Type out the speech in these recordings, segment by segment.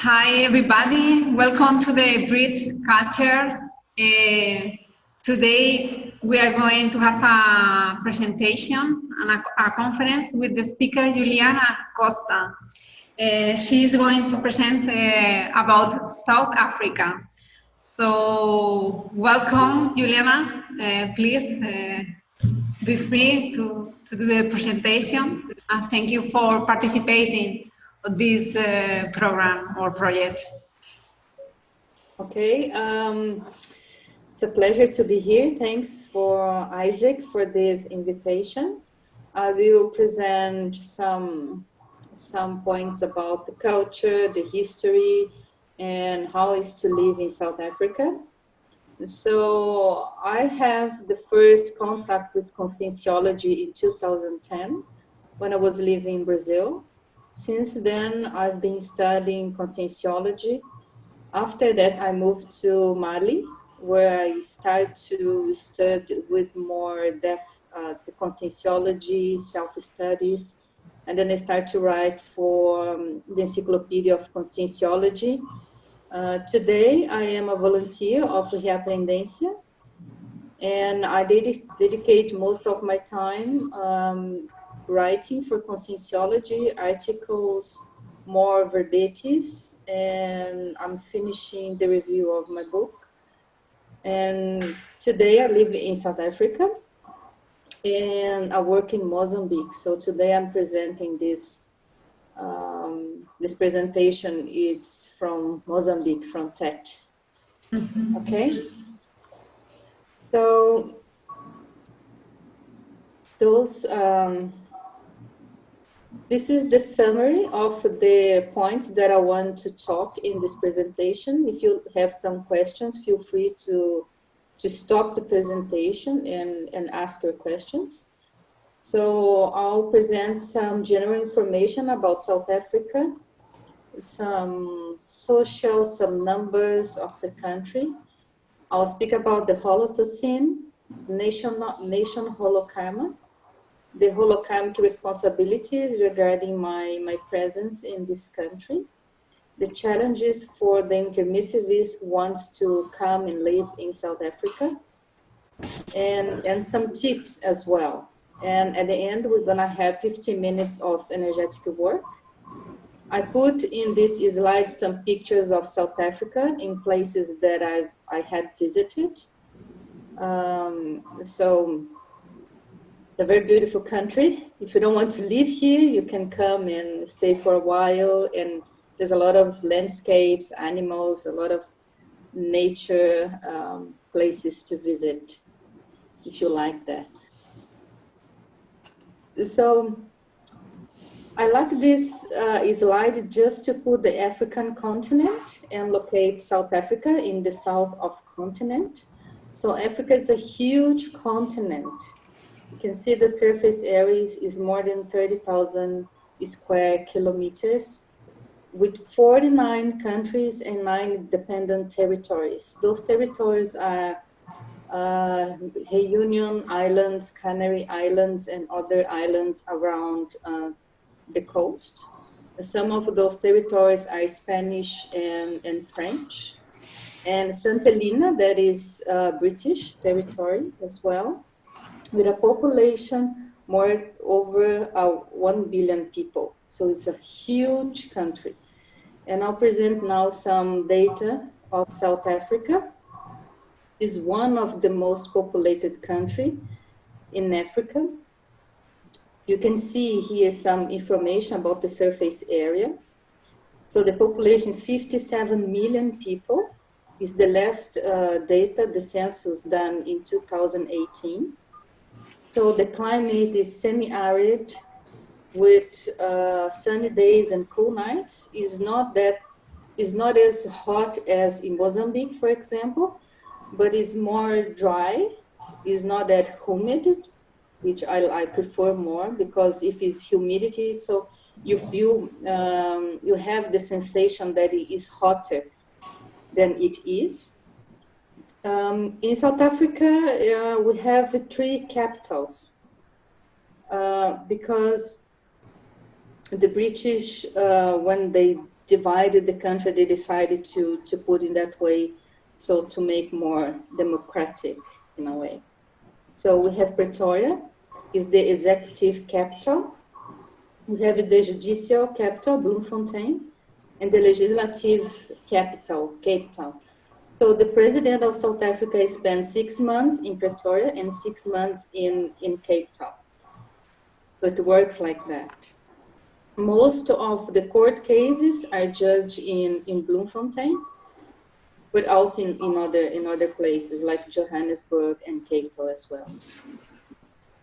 Hi everybody, welcome to the Brits Cultures. Today we are going to have a presentation and a conference with the speaker Juliana Costa. She is going to present about South Africa. So welcome Juliana, please be free to do the presentation, and thank you for participating in this program or project. Okay, it's a pleasure to be here. Thanks for Isaac for this invitation. I will present some points about the culture, the history, and how it's to live in South Africa. So I have the first contact with Conscientiology in 2010 when I was living in Brazil. Since then, I've been studying Conscientiology. After that, I moved to Mali, where I started to study with more depth the Conscientiology, self-studies, and then I started to write for the Encyclopedia of Conscientiology. Today, I am a volunteer of Reaprendência, and I dedicate most of my time writing for Conscientiology, articles, more verbatis, and I'm finishing the review of my book. And today I live in South Africa, and I work in Mozambique. So today I'm presenting this this presentation. It's from Mozambique, from TET. Okay. So those. This is the summary of the points that I want to talk in this presentation. If you have some questions, feel free to stop the presentation and ask your questions. So I'll present some general information about South Africa, some social, some numbers of the country. I'll speak about the Holothosene, nation Holokarma, the holokarmic responsibilities regarding my presence in this country, the challenges for the intermissivist who wants to come and live in South Africa, and some tips as well. And at the end, we're gonna have 15 minutes of energetic work. I put in this slide some pictures of South Africa in places that I had visited. So it's a very beautiful country. If you don't want to live here, you can come and stay for a while. And there's a lot of landscapes, animals, a lot of nature places to visit, if you like that. So I like this slide just to put the African continent and locate South Africa in the south of continent. So Africa is a huge continent. You can see the surface area is more than 30,000 square kilometers with 49 countries and 9 dependent territories. Those territories are Reunion Islands, Canary Islands, and other islands around the coast. Some of those territories are Spanish and French. And Santa Helena, that is British territory as well, with a population more over 1 billion people. So it's a huge country. And I'll present now some data of South Africa. It's one of the most populated country in Africa. You can see here some information about the surface area. So the population, 57 million people, is the last data, the census done in 2018. So the climate is semi-arid with sunny days and cool nights. Is not as hot as in Mozambique, for example, but is more dry. Is not that humid, which I prefer more, because if it's humidity, so you feel you have the sensation that it is hotter than it is. In South Africa, we have 3 capitals because the British, when they divided the country, they decided to put in that way, so to make more democratic in a way. So we have Pretoria, is the executive capital. We have the judicial capital, Bloemfontein, and the legislative capital, Cape Town. So the president of South Africa spent 6 months in Pretoria and 6 months in Cape Town. So it works like that. Most of the court cases are judged in Bloemfontein, but also in other places like Johannesburg and Cape Town as well.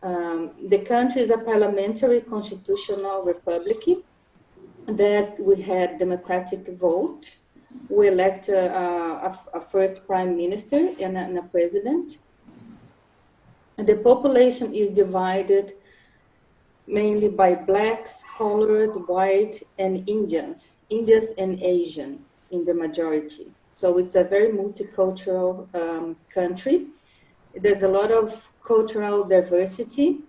The country is a parliamentary constitutional republic that we had democratic vote. We elect a first prime minister and a president. And the population is divided mainly by blacks, colored, white, and Indians and Asian in the majority. So it's a very multicultural country. There's a lot of cultural diversity.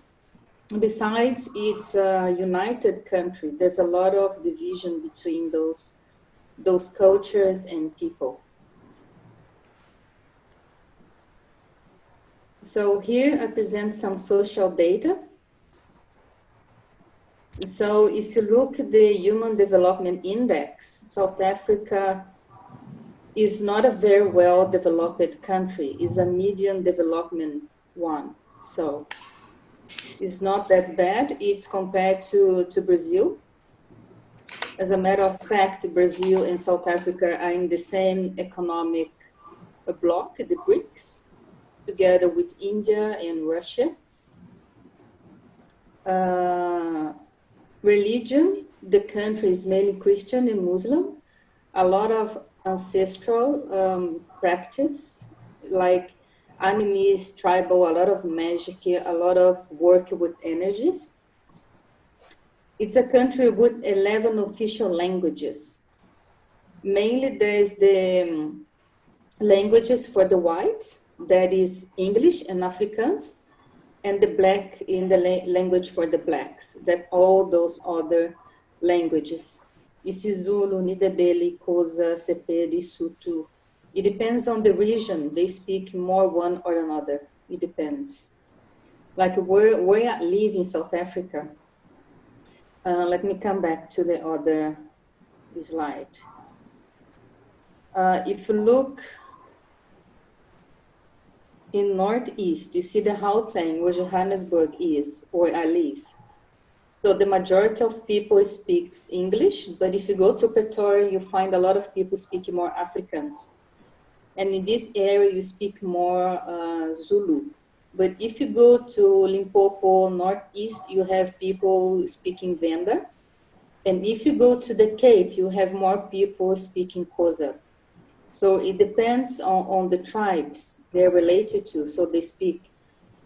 Besides, it's a united country. There's a lot of division between those cultures and people. So here I present some social data. So if you look at the Human Development Index, South Africa is not a very well developed country. It's a medium development one. So it's not that bad. It's compared to Brazil. As a matter of fact, Brazil and South Africa are in the same economic bloc, the BRICS, together with India and Russia. Religion, the country is mainly Christian and Muslim. A lot of ancestral practice, like animist, tribal, a lot of magic, a lot of work with energies. It's a country with 11 official languages. Mainly there's the languages for the whites, that is English and Afrikaans, and the black in the language for the blacks, that all those other languages. isiZulu, Ndebele, Xhosa, Sepedi, Sotho. It depends on the region. They speak more one or another. It depends. Like where I live in South Africa. Let me come back to the other slide. If you look in Northeast, you see the Gauteng, where Johannesburg is, where I live. So the majority of people speaks English, but if you go to Pretoria, you find a lot of people speaking more Afrikaans. And in this area, you speak more Zulu. But if you go to Limpopo, Northeast, you have people speaking Venda. And if you go to the Cape, you have more people speaking Xhosa. So it depends on the tribes they're related to, so they speak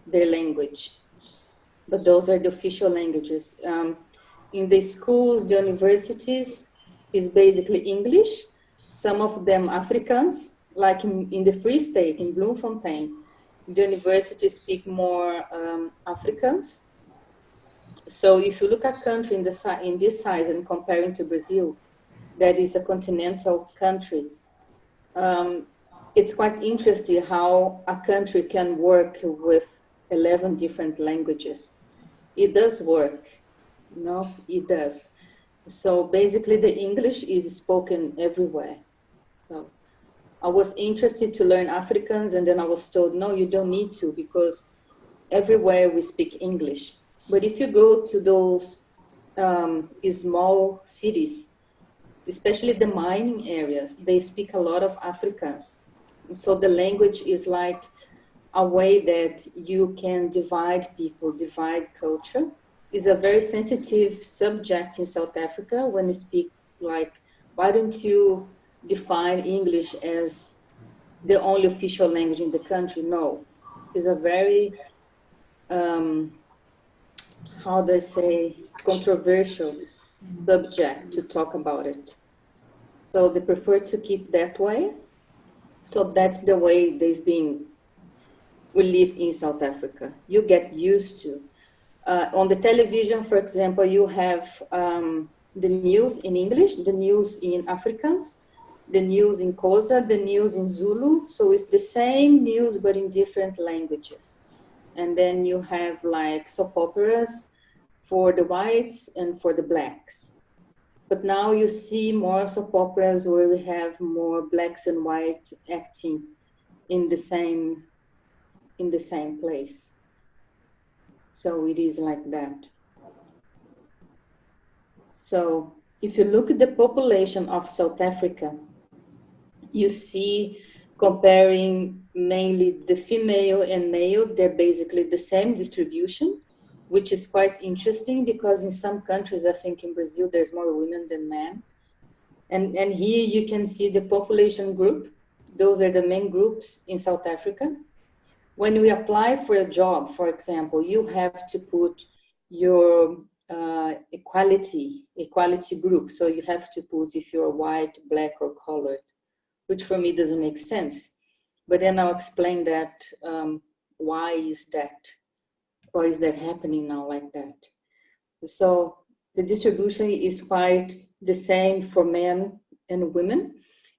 their language. But those are the official languages. In the schools, the universities, is basically English. Some of them Afrikaans, like in the Free State, in Bloemfontein, the universities speak more Afrikaans. So if you look at a country in this size and comparing to Brazil, that is a continental country, it's quite interesting how a country can work with 11 different languages. It does work, no, it does. So basically the English is spoken everywhere. So I was interested to learn Afrikaans, and then I was told, no, you don't need to, because everywhere we speak English. But if you go to those small cities, especially the mining areas, they speak a lot of Afrikaans. So the language is like a way that you can divide people, divide culture. It's a very sensitive subject in South Africa when you speak, like, why don't you define English as the only official language in the country? No, it's a very, how they say, controversial subject to talk about it. So they prefer to keep that way. So that's the way we live in South Africa. You get used to. On the television, for example, you have the news in English, the news in Afrikaans, the news in Xhosa, the news in Zulu. So it's the same news, but in different languages. And then you have like soap operas for the whites and for the blacks. But now you see more soap operas where we have more blacks and white acting in the same place. So it is like that. So if you look at the population of South Africa, you see comparing mainly the female and male, they're basically the same distribution, which is quite interesting because in some countries, I think in Brazil, there's more women than men. And here you can see the population group. Those are the main groups in South Africa. When we apply for a job, for example, you have to put your equality group. So you have to put if you're white, black, or colored, which for me doesn't make sense. But then I'll explain that why is that happening now like that. So the distribution is quite the same for men and women.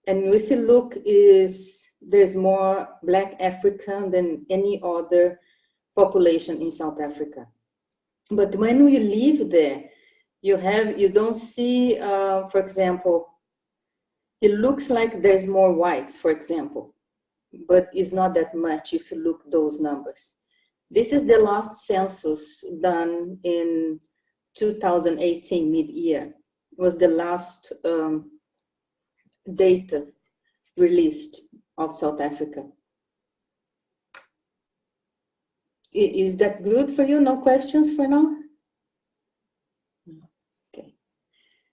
And if you look, there's more Black African than any other population in South Africa. But when we live there, you don't see, for example, it looks like there's more whites, for example, but it's not that much if you look those numbers. This is the last census done in 2018, mid-year. It was the last data released of South Africa. Is that good for you? No questions for now? Okay.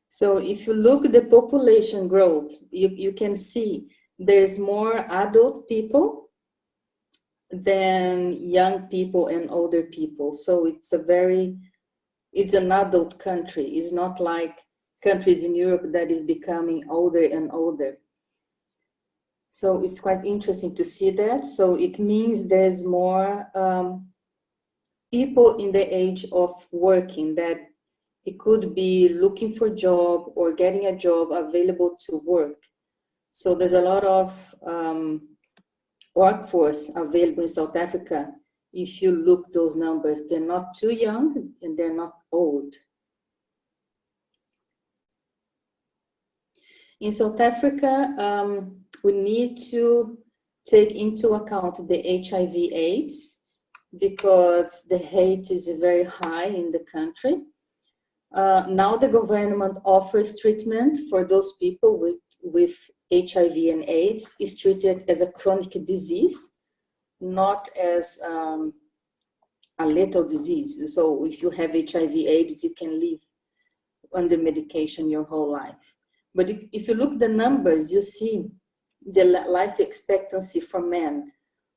So if you look at the population growth, you can see there's more adult people than young people and older people. So it's an adult country. It's not like countries in Europe that is becoming older and older. So it's quite interesting to see that. So it means there's more people in the age of working, that it could be looking for a job or getting a job available to work. So there's a lot of workforce available in South Africa. If you look those numbers, they're not too young and they're not old. In South Africa, we need to take into account the HIV/AIDS because the hate is very high in the country. Now the government offers treatment for those people with HIV and AIDS. Is treated as a chronic disease, not as a lethal disease. So if you have HIV/AIDS, you can live under medication your whole life. But if you look at the numbers, you see the life expectancy for men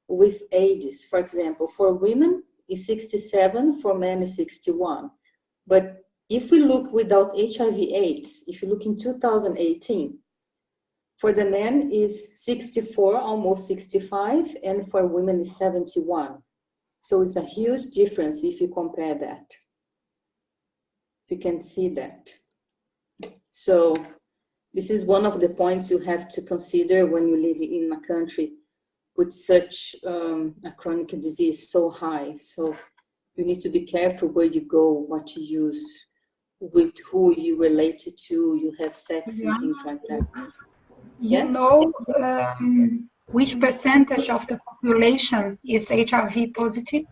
with ages. For example, for women is 67, for men is 61. But if we look without HIV/AIDS, if you look in 2018, for the men is 64, almost 65, and for women is 71. So it's a huge difference if you compare that. You can see that. So this is one of the points you have to consider when you live in a country with such a chronic disease so high. So you need to be careful where you go, what you use, with who you relate to, you have sex and things like that. You know which percentage of the population is HIV positive?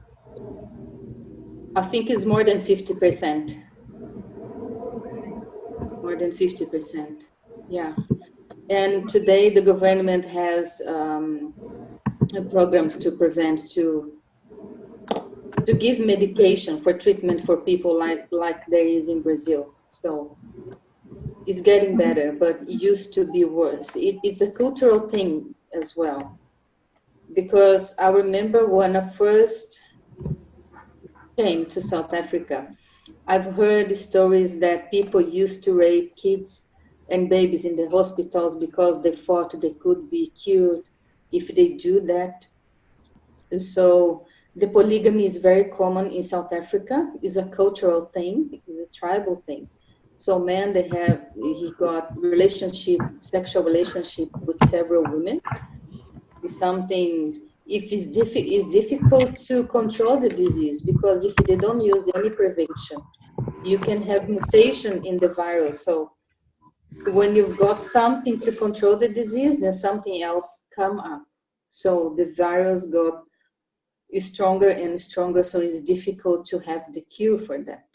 I think it's more than 50%. More than 50%, yeah. And today the government has programs to prevent, to give medication for treatment for people like there is in Brazil. So it's getting better, but it used to be worse. It's a cultural thing as well. Because I remember when I first came to South Africa, I've heard stories that people used to rape kids and babies in the hospitals because they thought they could be cured if they do that. So the polygamy is very common in South Africa. It's a cultural thing, it's a tribal thing. So man, he got sexual relationship with several women. Is something, if it's difficult to control the disease, because if they don't use any prevention, you can have mutation in the virus. So when you've got something to control the disease, then something else come up. So the virus got stronger and stronger, so it's difficult to have the cure for that.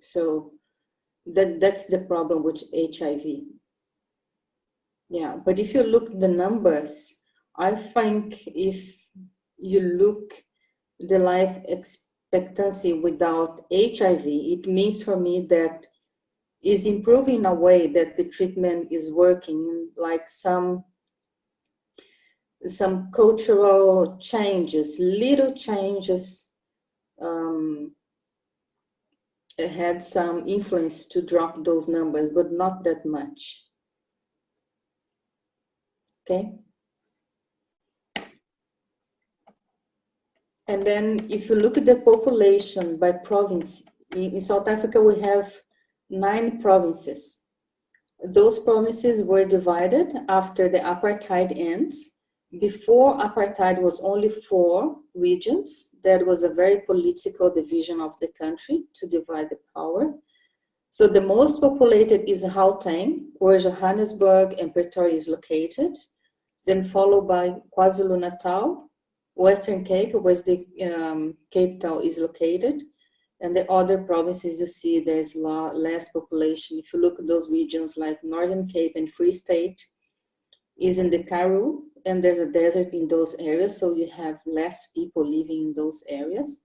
So that's the problem with HIV. Yeah, but if you look at the numbers, I think if you look the life expectancy without HIV, it means for me that is improving in a way that the treatment is working, like some cultural changes, little changes had some influence to drop those numbers, but not that much. Okay. And then if you look at the population by province, in South Africa, we have 9 provinces. Those provinces were divided after the apartheid ends. Before apartheid was only 4 regions. That was a very political division of the country to divide the power. So the most populated is Gauteng, where Johannesburg and Pretoria is located, then followed by KwaZulu-Natal, Western Cape, where the Cape Town is located, and the other provinces you see there's less population. If you look at those regions like Northern Cape and Free State is in the Karoo, and there's a desert in those areas, so you have less people living in those areas.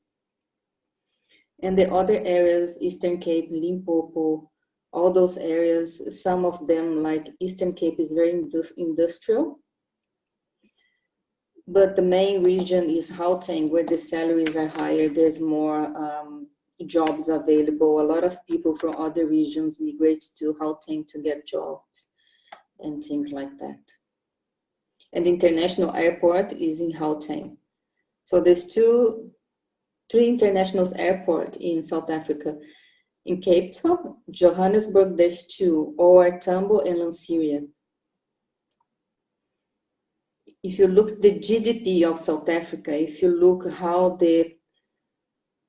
And the other areas, Eastern Cape, Limpopo, all those areas, some of them like Eastern Cape is very industrial. But the main region is Gauteng, where the salaries are higher. There's more jobs available. A lot of people from other regions migrate to Gauteng to get jobs and things like that. And the international airport is in Gauteng. So there's 3 international airports in South Africa. In Cape Town, Johannesburg, there's 2, OR Tambo and Lanseria. If you look at the GDP of South Africa, if you look how the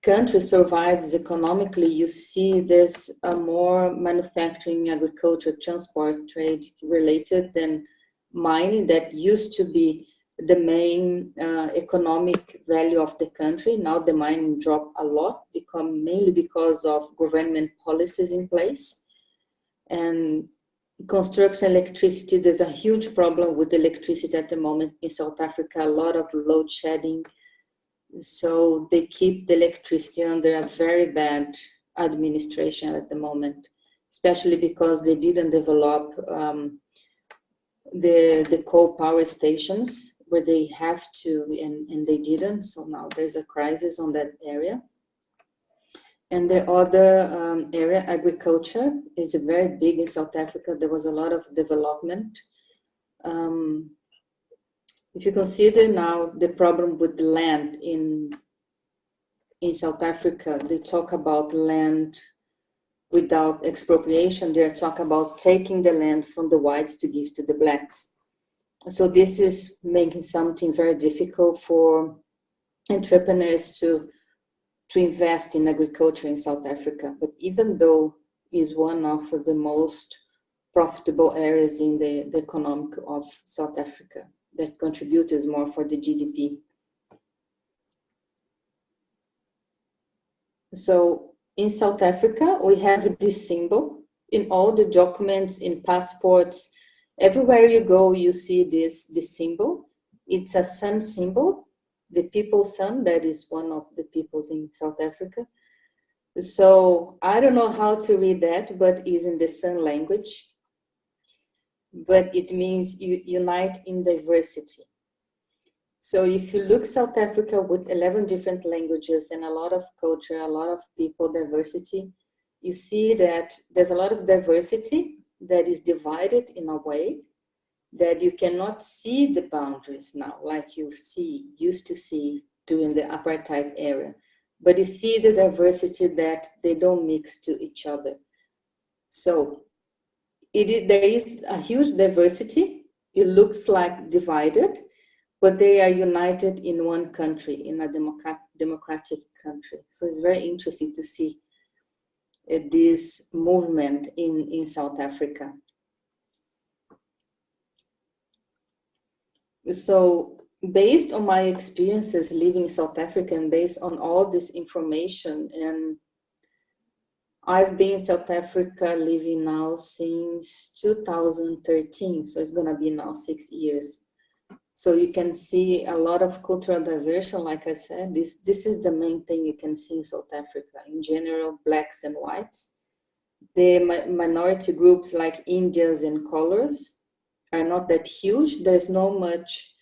country survives economically, you see there's a more manufacturing, agriculture, transport, trade related than mining that used to be the main economic value of the country. Now the mining dropped a lot, mainly because of government policies in place. And construction electricity, there's a huge problem with electricity at the moment in South Africa, a lot of load shedding. So they keep the electricity under a very bad administration at the moment, especially because they didn't develop the coal power stations where they have to, and they didn't. So now there's a crisis on that area. And the other area, agriculture, is very big in South Africa. There was a lot of development. If you consider now the problem with land in South Africa, they talk about land without expropriation. They talk about taking the land from the whites to give to the blacks. So this is making something very difficult for entrepreneurs to invest in agriculture in South Africa. But even though it's one of the most profitable areas in the economic of South Africa, that contributes more for the GDP. So in South Africa, we have this symbol in all the documents, in passports, everywhere you go, you see this symbol. It's a sun symbol, the people's sun, that is one of the peoples in South Africa. So I don't know how to read that, but it's in the sun language. But it means you unite in diversity. So if you look South Africa with 11 different languages and a lot of culture, a lot of people, diversity, you see that there's a lot of diversity that is divided in a way that you cannot see the boundaries now, like you used to see during the apartheid era. but you see the diversity that they don't mix to each other. So there is a huge diversity. It looks like divided, but they are united in one country, in a democratic country. So it's very interesting to see this movement in South Africa. So based on my experiences living in South Africa and based on all this information, and I've been in South Africa living now since 2013, so it's gonna be now 6 years. So you can see a lot of cultural diversion, like I said. This is the main thing you can see in South Africa. In general, blacks and whites. The minority groups like Indians and colors are not that huge. There's not much,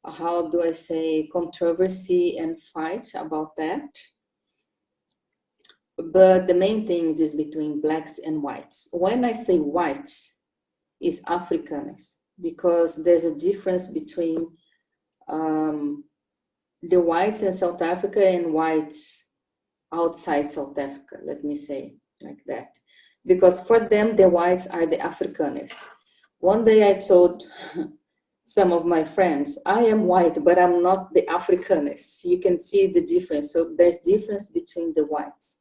how do I say, controversy and fight about that. But the main thing is between blacks and whites. When I say whites, it's Afrikaners, because there's a difference between the whites in South Africa and whites outside South Africa, let me say like that. Because for them, the whites are the Afrikaners. One day I told some of my friends, I am white, but I'm not the Afrikaners. You can see the difference. So there's difference between the whites.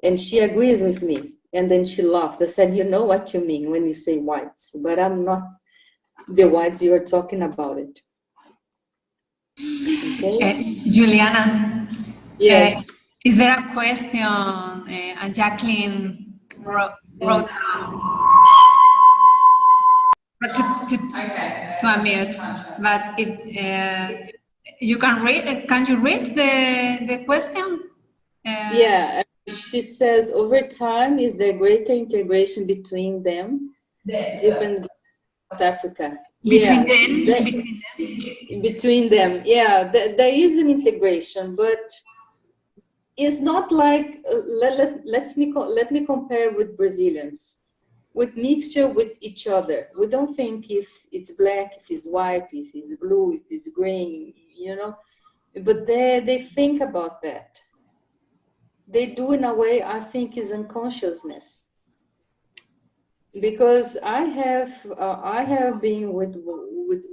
And she agrees with me. And then she laughs. I said, you know what you mean when you say whites, but I'm not the whites you're talking about it. Okay. Juliana, yes. Is there a question Jacqueline wrote down? But to unmute, but you can read. Can you read the question? Yeah, she says over time is there greater integration between them, different South Africa. Between them, yeah, there is an integration, but it's not like let me compare with Brazilians, with mixture with each other. We don't think if it's black, if it's white, if it's blue, if it's green, you know, but they think about that. They do in a way I think is unconsciousness. Because I have been with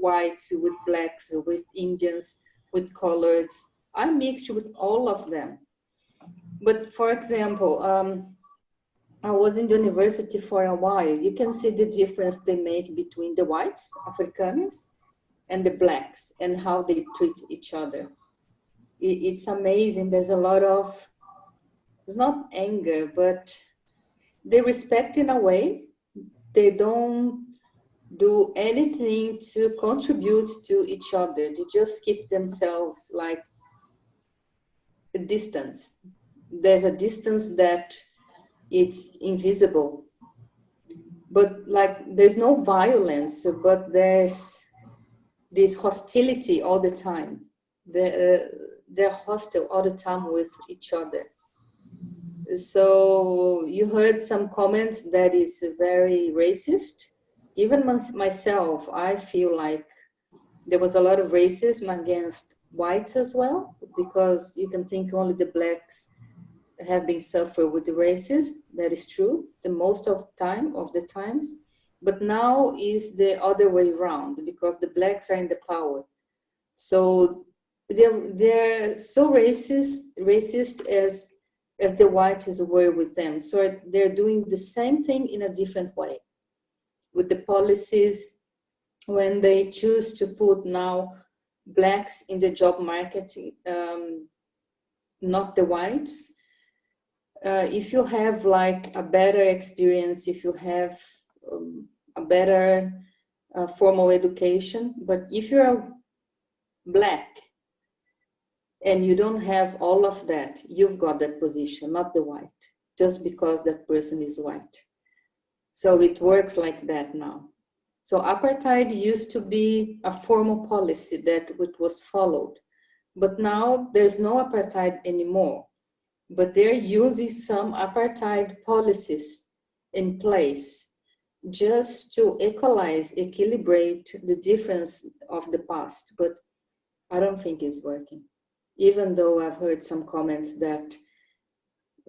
whites, with blacks, with Indians, with coloreds. I mixed with all of them. But for example, I was in the university for a while. You can see the difference they make between the whites, Afrikaners, and the blacks, and how they treat each other. It's amazing. There's a lot of, it's not anger, but they respect in a way. They don't do anything to contribute to each other. They just keep themselves like a distance. There's a distance that it's invisible. But like there's no violence, but there's this hostility all the time. They're hostile all the time with each other. So you heard some comments that is very racist. Even myself, I feel like there was a lot of racism against whites as well, because you can think only the blacks have been suffering with the racism. That is true, the most of the times. But now is the other way around, because the blacks are in the power. So they're so racist as the whites were with them. So they're doing the same thing in a different way. With the policies, when they choose to put now blacks in the job market, not the whites. If you have like a better experience, if you have a better formal education, but if you're black and you don't have all of that, you've got that position, not the white, just because that person is white. So it works like that now. So apartheid used to be a formal policy that it was followed, but now there's no apartheid anymore. But they're using some apartheid policies in place just to equilibrate the difference of the past. But I don't think it's working. even though I've heard some comments that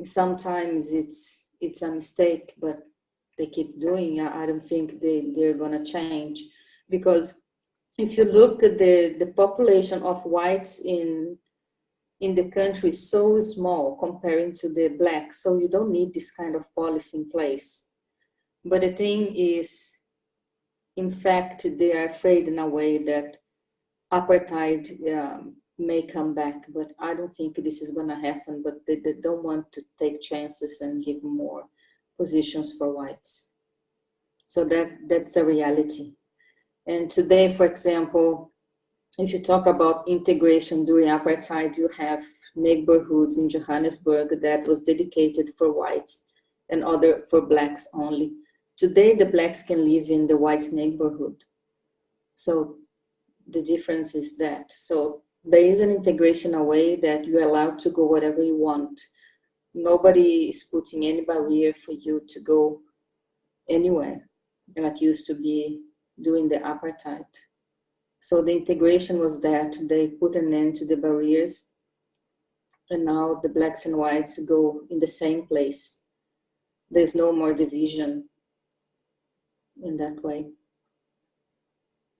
sometimes it's a mistake, but they keep doing. I don't think they're gonna change, because if you look at the population of whites in the country is so small comparing to the blacks, so you don't need this kind of policy in place. But the thing is, in fact, they are afraid in a way that apartheid may come back, but I don't think this is going to happen. But they don't want to take chances and give more positions for whites. So that's a reality. And today, for example, if you talk about integration during apartheid, you have neighborhoods in Johannesburg that was dedicated for whites and other for blacks only. Today, the blacks can live in the whites' neighborhood. So the difference is that. So there is an integration away that you're allowed to go wherever you want. Nobody is putting any barrier for you to go anywhere, like used to be during the apartheid. So the integration was that they put an end to the barriers, and now the blacks and whites go in the same place. There's no more division in that way.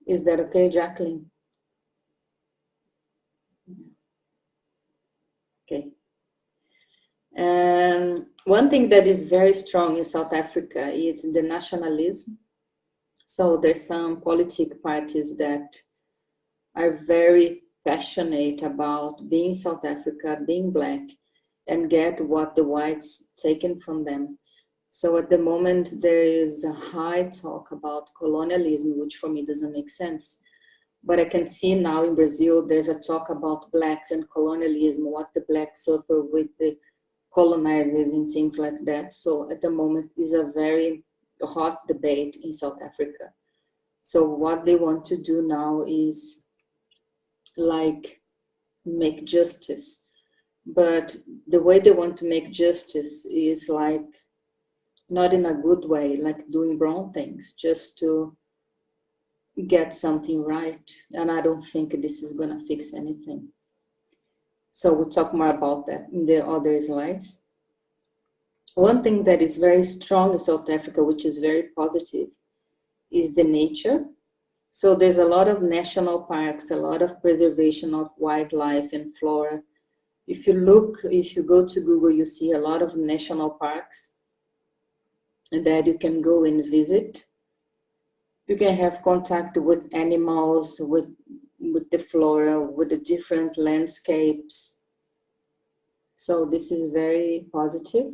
Is that okay, Jacqueline? Okay. And one thing that is very strong in South Africa is the nationalism. So there's some political parties that are very passionate about being South Africa, being black, and get what the whites taken from them. So at the moment, there is a high talk about colonialism, which for me doesn't make sense. But I can see now in Brazil, there's a talk about blacks and colonialism, what the blacks suffer with the colonizers and things like that. So at the moment is a very hot debate in South Africa. So what they want to do now is like make justice. But the way they want to make justice is like not in a good way, like doing wrong things, just to get something right. And I don't think this is going to fix anything. So we'll talk more about that in the other slides. One thing that is very strong in South Africa, which is very positive, is the nature. So there's a lot of national parks, a lot of preservation of wildlife and flora. If you go to Google, you see a lot of national parks that you can go and visit. You can have contact with animals, with the flora, with the different landscapes. So this is very positive.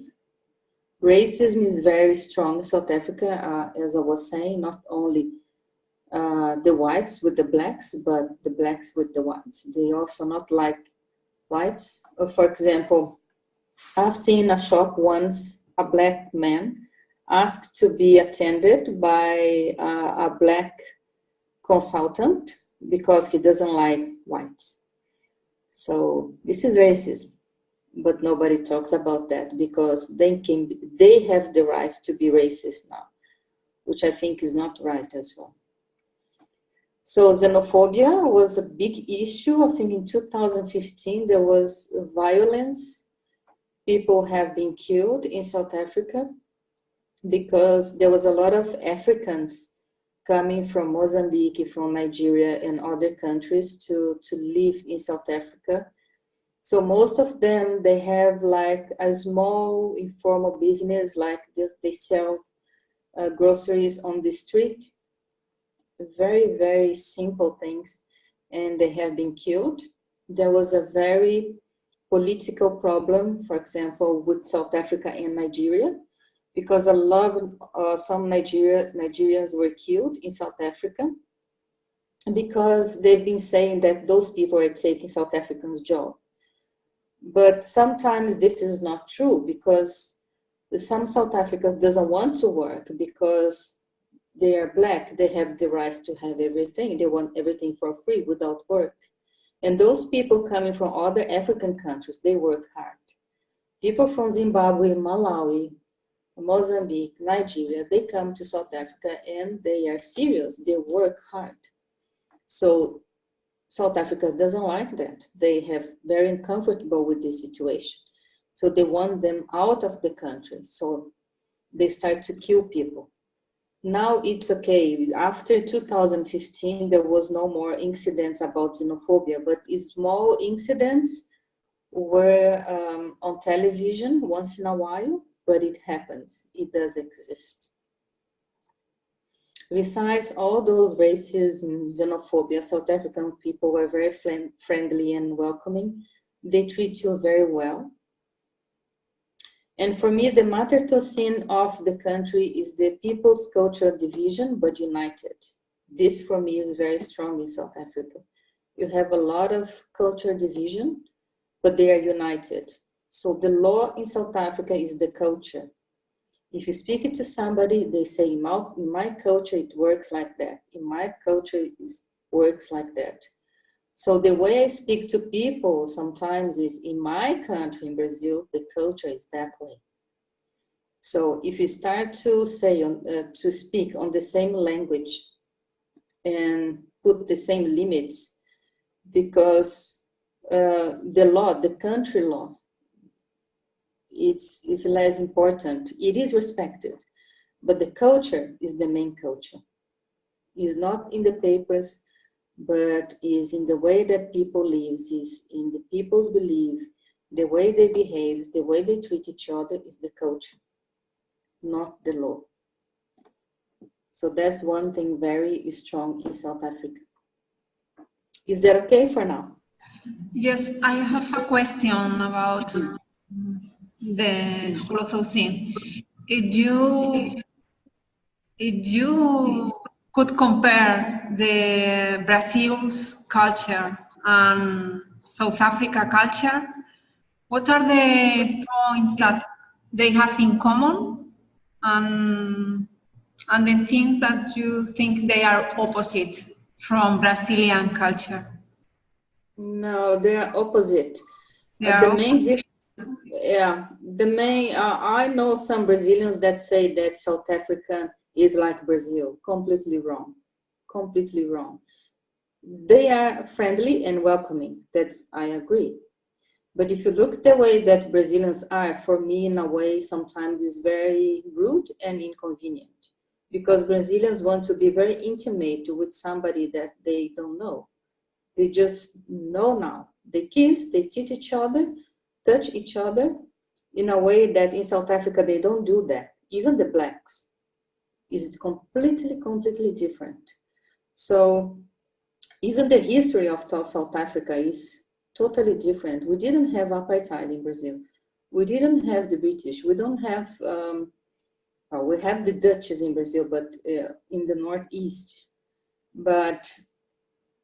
Racism is very strong in South Africa, as I was saying, not only the whites with the blacks, but the blacks with the whites. They also not like whites. For example, I've seen a shop once, a black man asked to be attended by a black consultant because he doesn't like whites. So this is racism, but nobody talks about that because they have the right to be racist now, which I think is not right as well. So xenophobia was a big issue. I think in 2015 there was violence. People have been killed in South Africa because there was a lot of Africans coming from Mozambique, from Nigeria and other countries to live in South Africa. So most of them, they have like a small informal business, like they sell groceries on the street. Very, very simple things, and they have been killed. There was a very political problem, for example, with South Africa and Nigeria, because a lot of some Nigerians were killed in South Africa because they've been saying that those people are taking South Africans' job. But sometimes this is not true because some South Africans doesn't want to work because they are black. They have the right to have everything. They want everything for free without work. And those people coming from other African countries, they work hard. People from Zimbabwe, Malawi, Mozambique, Nigeria, they come to South Africa and they are serious. They work hard. So South Africa doesn't like that. They have very uncomfortable with this situation. So they want them out of the country. So they start to kill people. Now it's okay. After 2015, there was no more incidents about xenophobia, but small incidents were on television once in a while, but it happens. It does exist. Besides all those racism, xenophobia, South African people were very friendly and welcoming. They treat you very well. And for me, the Holothosene of the country is the people's cultural division, but united. This for me is very strong in South Africa. You have a lot of cultural division, but they are united. So the law in South Africa is the culture. If you speak it to somebody, they say, in my culture, it works like that. In my culture, it works like that. So the way I speak to people sometimes is, in my country, in Brazil, the culture is that way. So if you start to say, to speak on the same language and put the same limits, because the law, the country law, it's less important. It is respected, but the culture is the main culture. It's not in the papers, but is in the way that people live, is in the people's belief, the way they behave, the way they treat each other is the culture, not the law. So that's one thing very strong in South Africa. Is that okay for now? Yes, I have a question about the Holothosene. If you could compare the Brazil's culture and South Africa culture, what are the points that they have in common and the things that you think they are opposite from Brazilian culture? No, they are opposite. I know some Brazilians that say that South Africa is like Brazil. Completely wrong. Completely wrong. They are friendly and welcoming. I agree. But if you look the way that Brazilians are, for me, in a way, sometimes is very rude and inconvenient. Because Brazilians want to be very intimate with somebody that they don't know. They just know now. They kiss, they teach each other, touch each other in a way that in South Africa they don't do that. Even the blacks is completely different. So even the history of South Africa is totally different. We didn't have apartheid in Brazil. We didn't have the British. We don't have, we have the Dutches in Brazil, but in the Northeast. But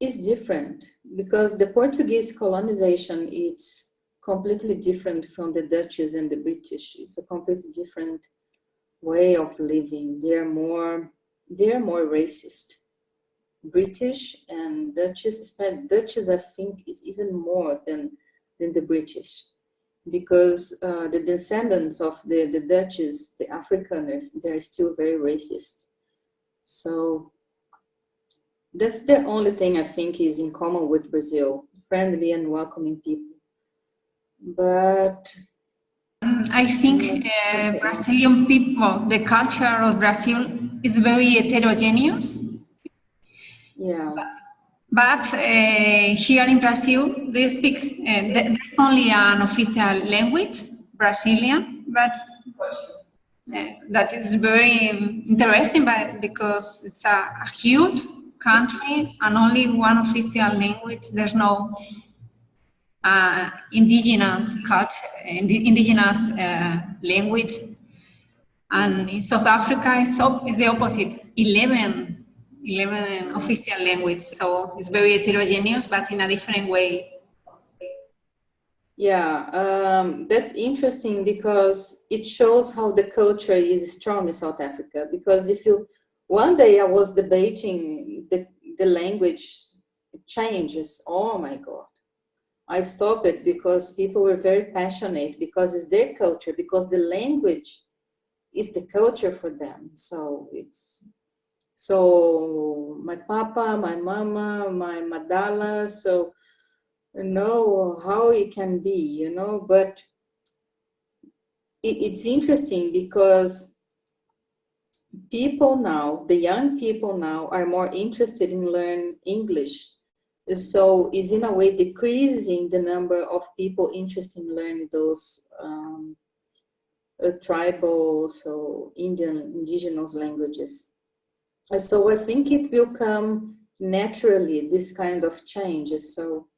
it's different because the Portuguese colonization is completely different from the Dutches and the British. It's a completely different way of living. They are more racist. British and Dutches, I think, is even more than the British, because the descendants of the Dutches, the Afrikaners, they're still very racist. So that's the only thing I think is in common with Brazil, friendly and welcoming people. But I think Brazilian people, the culture of Brazil is very heterogeneous. Yeah. But here in Brazil, they speak, there's only an official language, Brazilian, but that is very interesting because it's a huge country and only one official language. There's no indigenous culture, indigenous language. And in South Africa, is the opposite, 11 official language, so it's very heterogeneous, but in a different way. Yeah, that's interesting because it shows how the culture is strong in South Africa. Because one day I was debating the language changes. Oh my God. I stopped it because people were very passionate because it's their culture, because the language is the culture for them. So it's So my papa, my mama, my madala, so you know how it can be, you know, but it's interesting because people now, the young people now, are more interested in learn English. So it's in a way decreasing the number of people interested in learning those tribal, so indigenous languages. And so I think it will come naturally, this kind of changes. So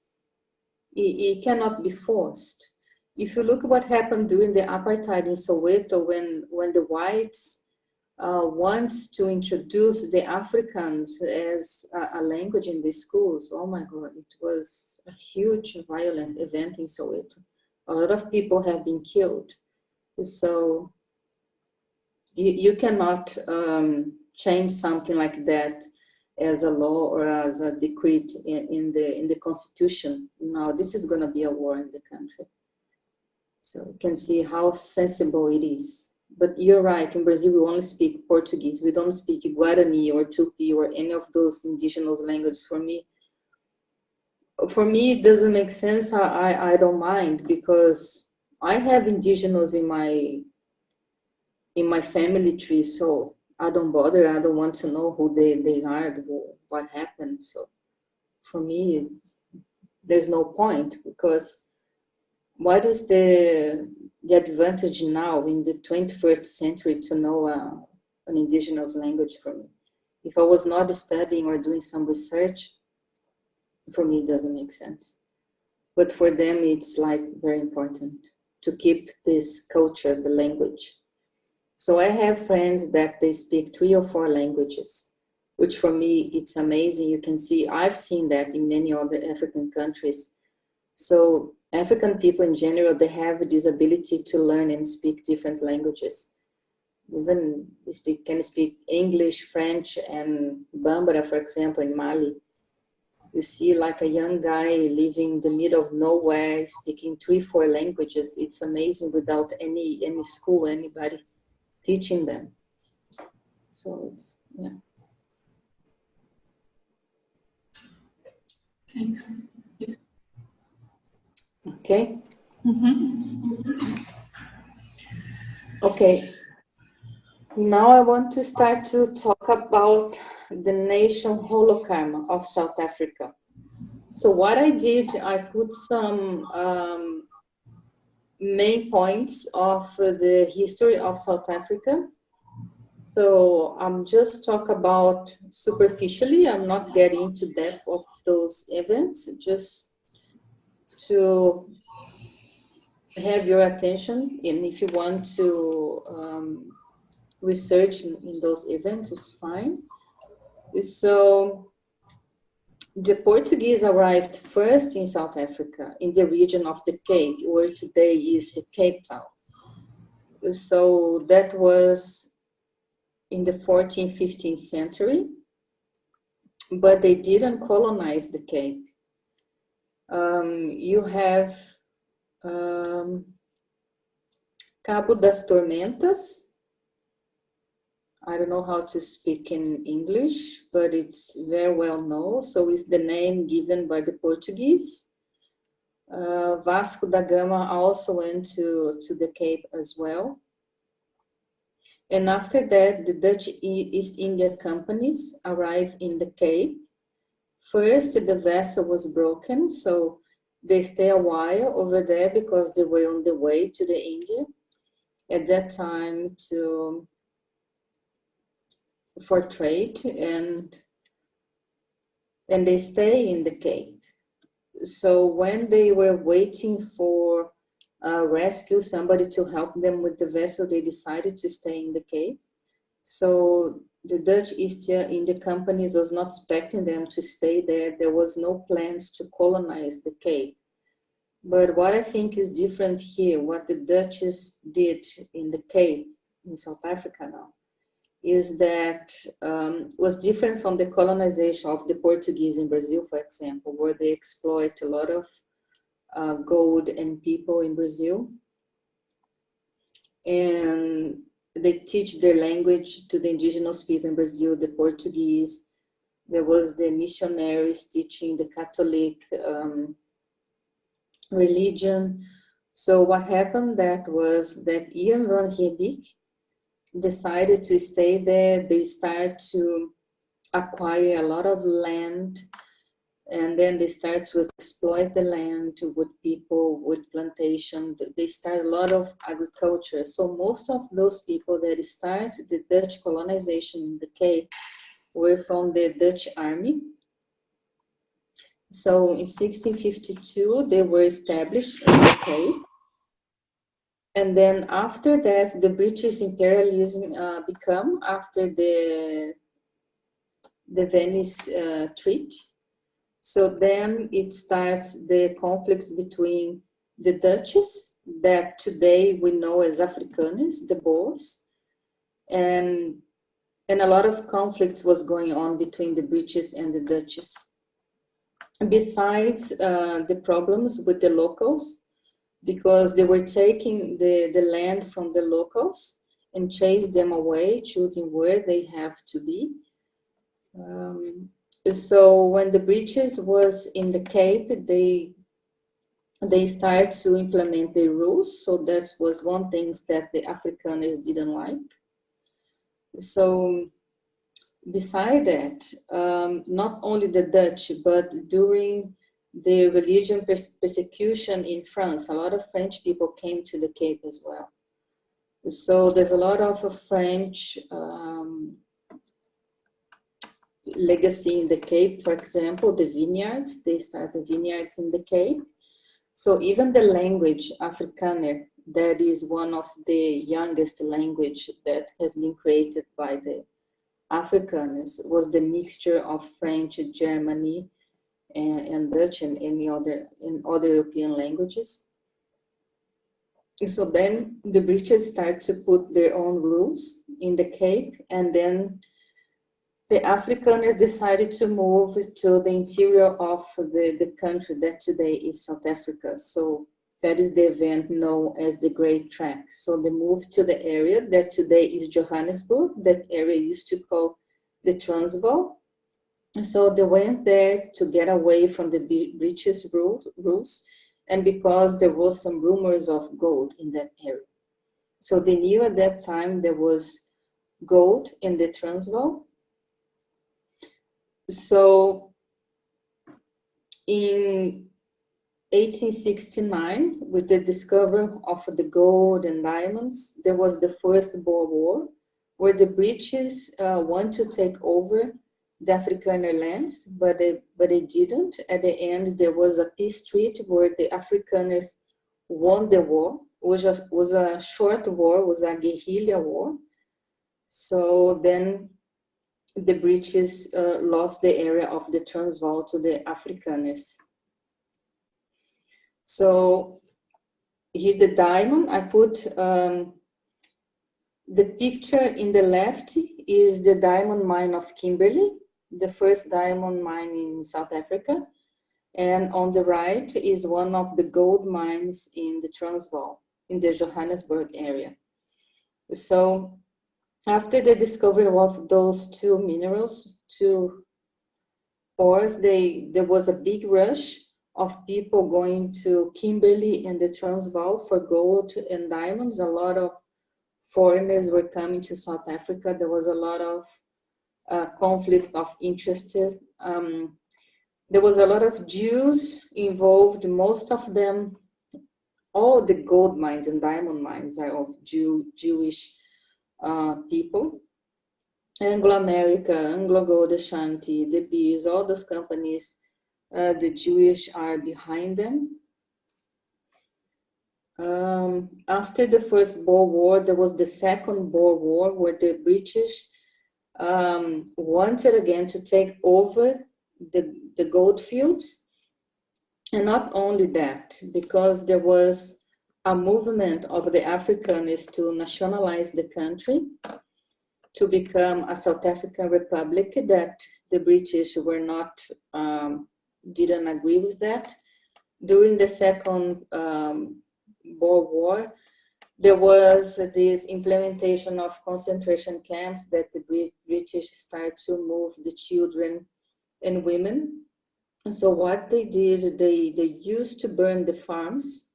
it cannot be forced. If you look at what happened during the apartheid in Soweto, when the whites want to introduce the Africans as a language in the schools, oh my God, it was a huge violent event in Soweto. A lot of people have been killed. So you cannot change something like that as a law or as a decree in the constitution. No, this is going to be a war in the country. So you can see how sensible it is. But you're right, in Brazil we only speak Portuguese. We don't speak Guarani or Tupi or any of those indigenous languages. For me it doesn't make sense. I don't mind, because I have indigenous in my family tree, so I don't bother. I don't want to know who they are, what happened. So for me, there's no point, because what is the advantage now in the 21st century to know an indigenous language for me? If I was not studying or doing some research, for me it doesn't make sense. But for them, it's like very important to keep this culture, the language. So I have friends that they speak 3 or 4 languages, which for me, it's amazing. You can see, I've seen that in many other African countries. So African people in general, they have this ability to learn and speak different languages. Even can speak English, French, and Bambara, for example, in Mali. You see like a young guy living in the middle of nowhere, speaking 3, 4 languages. It's amazing, without any school, anybody teaching them. So it's, yeah. Thanks. Okay. Okay. Now I want to start to talk about the nation Holokarma of South Africa. So what I did, I put some main points of the history of South Africa. So I'm just talk about superficially. I'm not getting into depth of those events, just to have your attention. And if you want to research in those events, it's fine. So the Portuguese arrived first in South Africa, in the region of the Cape, where today is the Cape Town. So that was in the 14th, 15th century, but they didn't colonize the Cape. You have Cabo das Tormentas. I don't know how to speak in English, but it's very well known. So it's the name given by the Portuguese. Vasco da Gama also went to the Cape as well. And after that, the Dutch East India companies arrived in the Cape. First, the vessel was broken, so they stayed a while over there because they were on the way to the India at that time for trade, and they stay in the Cape. So when they were waiting for rescue, somebody to help them with the vessel, they decided to stay in the Cape. So the Dutch East India companies was not expecting them to stay there. There was no plans to colonize the Cape. But what I think is different here, what the Dutchies did in the Cape, in South Africa now, is that was different from the colonization of the Portuguese in Brazil, for example, where they exploit a lot of gold and people in Brazil. And they teach their language to the indigenous people in Brazil, the Portuguese. There was the missionaries teaching the Catholic religion. So what happened that was that Ian van Riebeeck decided to stay there. They started to acquire a lot of land, and then they start to exploit the land with people, with plantation. They start a lot of agriculture. So most of those people that started the Dutch colonization in the Cape were from the Dutch army. So in 1652, they were established in the Cape. And then after that, the British imperialism become after the Venice Treaty. So then it starts the conflicts between the Dutches, that today we know as Afrikaners, the Boers, and a lot of conflicts was going on between the British and the Dutches. Besides the problems with the locals, because they were taking the land from the locals and chase them away, choosing where they have to be. So when the British was in the Cape, they started to implement the rules. So that was one thing that the Afrikaners didn't like. So beside that, not only the Dutch, but during the religion persecution in France, a lot of French people came to the Cape as well. So there's a lot of French legacy in the Cape. For example, the vineyards, they started vineyards in the Cape. So even the language Afrikaner, that is one of the youngest language that has been created by the Afrikaners, was the mixture of French, Germany, and Dutch and other European languages. So then the British start to put their own rules in the Cape, and then the Afrikaners decided to move to the interior of the country that today is South Africa. So that is the event known as the Great Trek. So they moved to the area that today is Johannesburg. That area used to call the Transvaal. So they went there to get away from the British rules, and because there was some rumors of gold in that area. So they knew at that time there was gold in the Transvaal. So in 1869, with the discovery of the gold and diamonds, there was the first Boer War, where the British want to take over the Afrikaner lands, but they didn't. At the end, there was a peace treaty where the Afrikaners won the war. It was a short war, was a guerrilla war. So then the British lost the area of the Transvaal to the Afrikaners. So here the diamond, I put the picture in the left is the diamond mine of Kimberley, the first diamond mine in South Africa. And on the right is one of the gold mines in the Transvaal, in the Johannesburg area. So after the discovery of those two minerals, two ores, there was a big rush of people going to Kimberley and the Transvaal for gold and diamonds. A lot of foreigners were coming to South Africa. There was a lot of conflict of interest. There was a lot of Jews involved. Most of them, all the gold mines and diamond mines are of Jewish people. Anglo America, Anglo Gold Ashanti, De Beers, all those companies, the Jewish are behind them. After the first Boer War, there was the second Boer War, where the British wanted again to take over the gold fields. And not only that, because there was a movement of the Afrikaners to nationalize the country, to become a South African republic, that the British were not, didn't agree with that. During the second Boer War, there was this implementation of concentration camps that the British started to move the children and women. And so what they did, they used to burn the farms.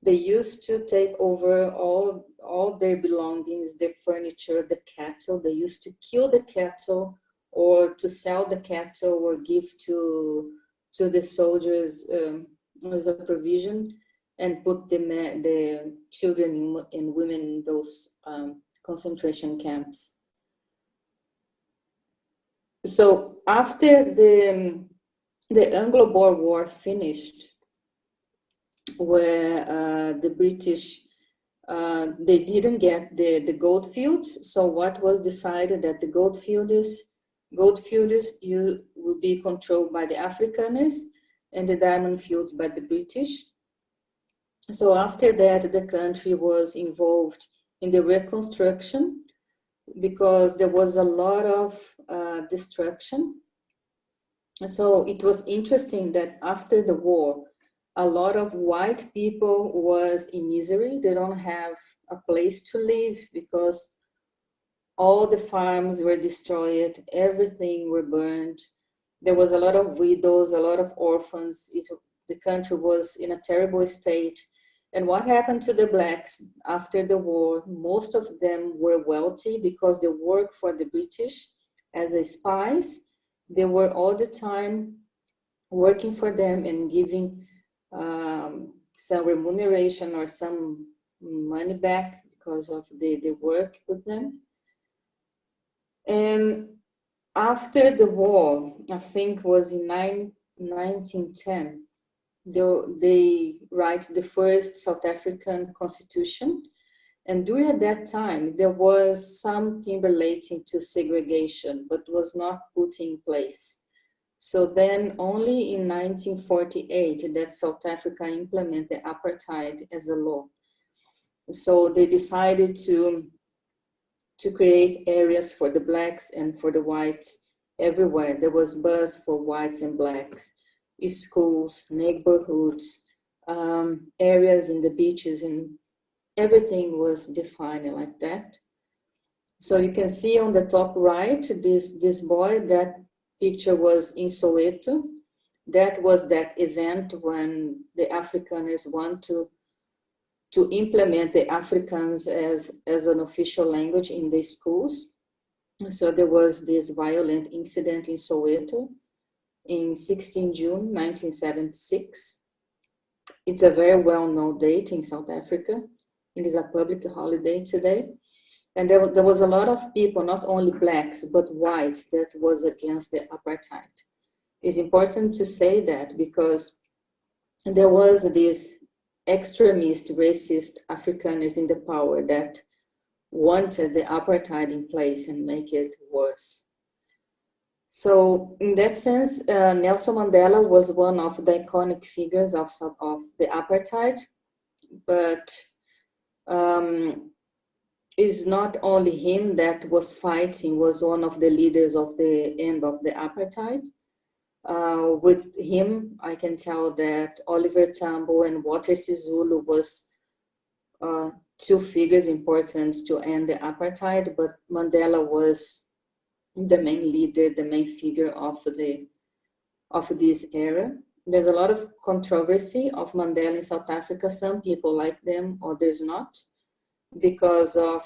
They used to take over all their belongings, their furniture, the cattle. They used to kill the cattle or to sell the cattle or give to the soldiers as a provision, and put the children and women in those concentration camps. So after the Anglo-Boer War finished, where the British, they didn't get the gold fields. So what was decided that the gold fields would be controlled by the Afrikaners and the diamond fields by the British. So after that, the country was involved in the reconstruction because there was a lot of destruction. So it was interesting that after the war, a lot of white people was in misery. They don't have a place to live because all the farms were destroyed, everything were burned. There was a lot of widows, a lot of orphans. The country was in a terrible state. And what happened to the blacks after the war? Most of them were wealthy because they worked for the British as spies. They were all the time working for them and giving some remuneration or some money back because of the work with them. And after the war, I think was in 1910, they write the first South African constitution. And during that time, there was something relating to segregation, but was not put in place. So then only in 1948 that South Africa implemented apartheid as a law. So they decided to create areas for the blacks and for the whites everywhere. There was bus for whites and blacks, schools, neighborhoods, areas in the beaches, and everything was defined like that. So you can see on the top right, this boy, that picture was in Soweto. That was that event when the Afrikaners want to implement the Afrikaans as an official language in the schools. So there was this violent incident in Soweto in 16 June 1976. It's a very well-known date in South Africa. It is a public holiday today. And there was a lot of people, not only blacks, but whites, that was against the apartheid. It's important to say that because there was this extremist, racist Afrikaners in the power that wanted the apartheid in place and make it worse. So in that sense, Nelson Mandela was one of the iconic figures of the apartheid, but it's not only him that was fighting, was one of the leaders of the end of the apartheid. With him, I can tell that Oliver Tambo and Walter Sisulu was two figures important to end the apartheid, but Mandela was the main leader, the main figure of this era. There's a lot of controversy of Mandela in South Africa. Some people like them, others not, because of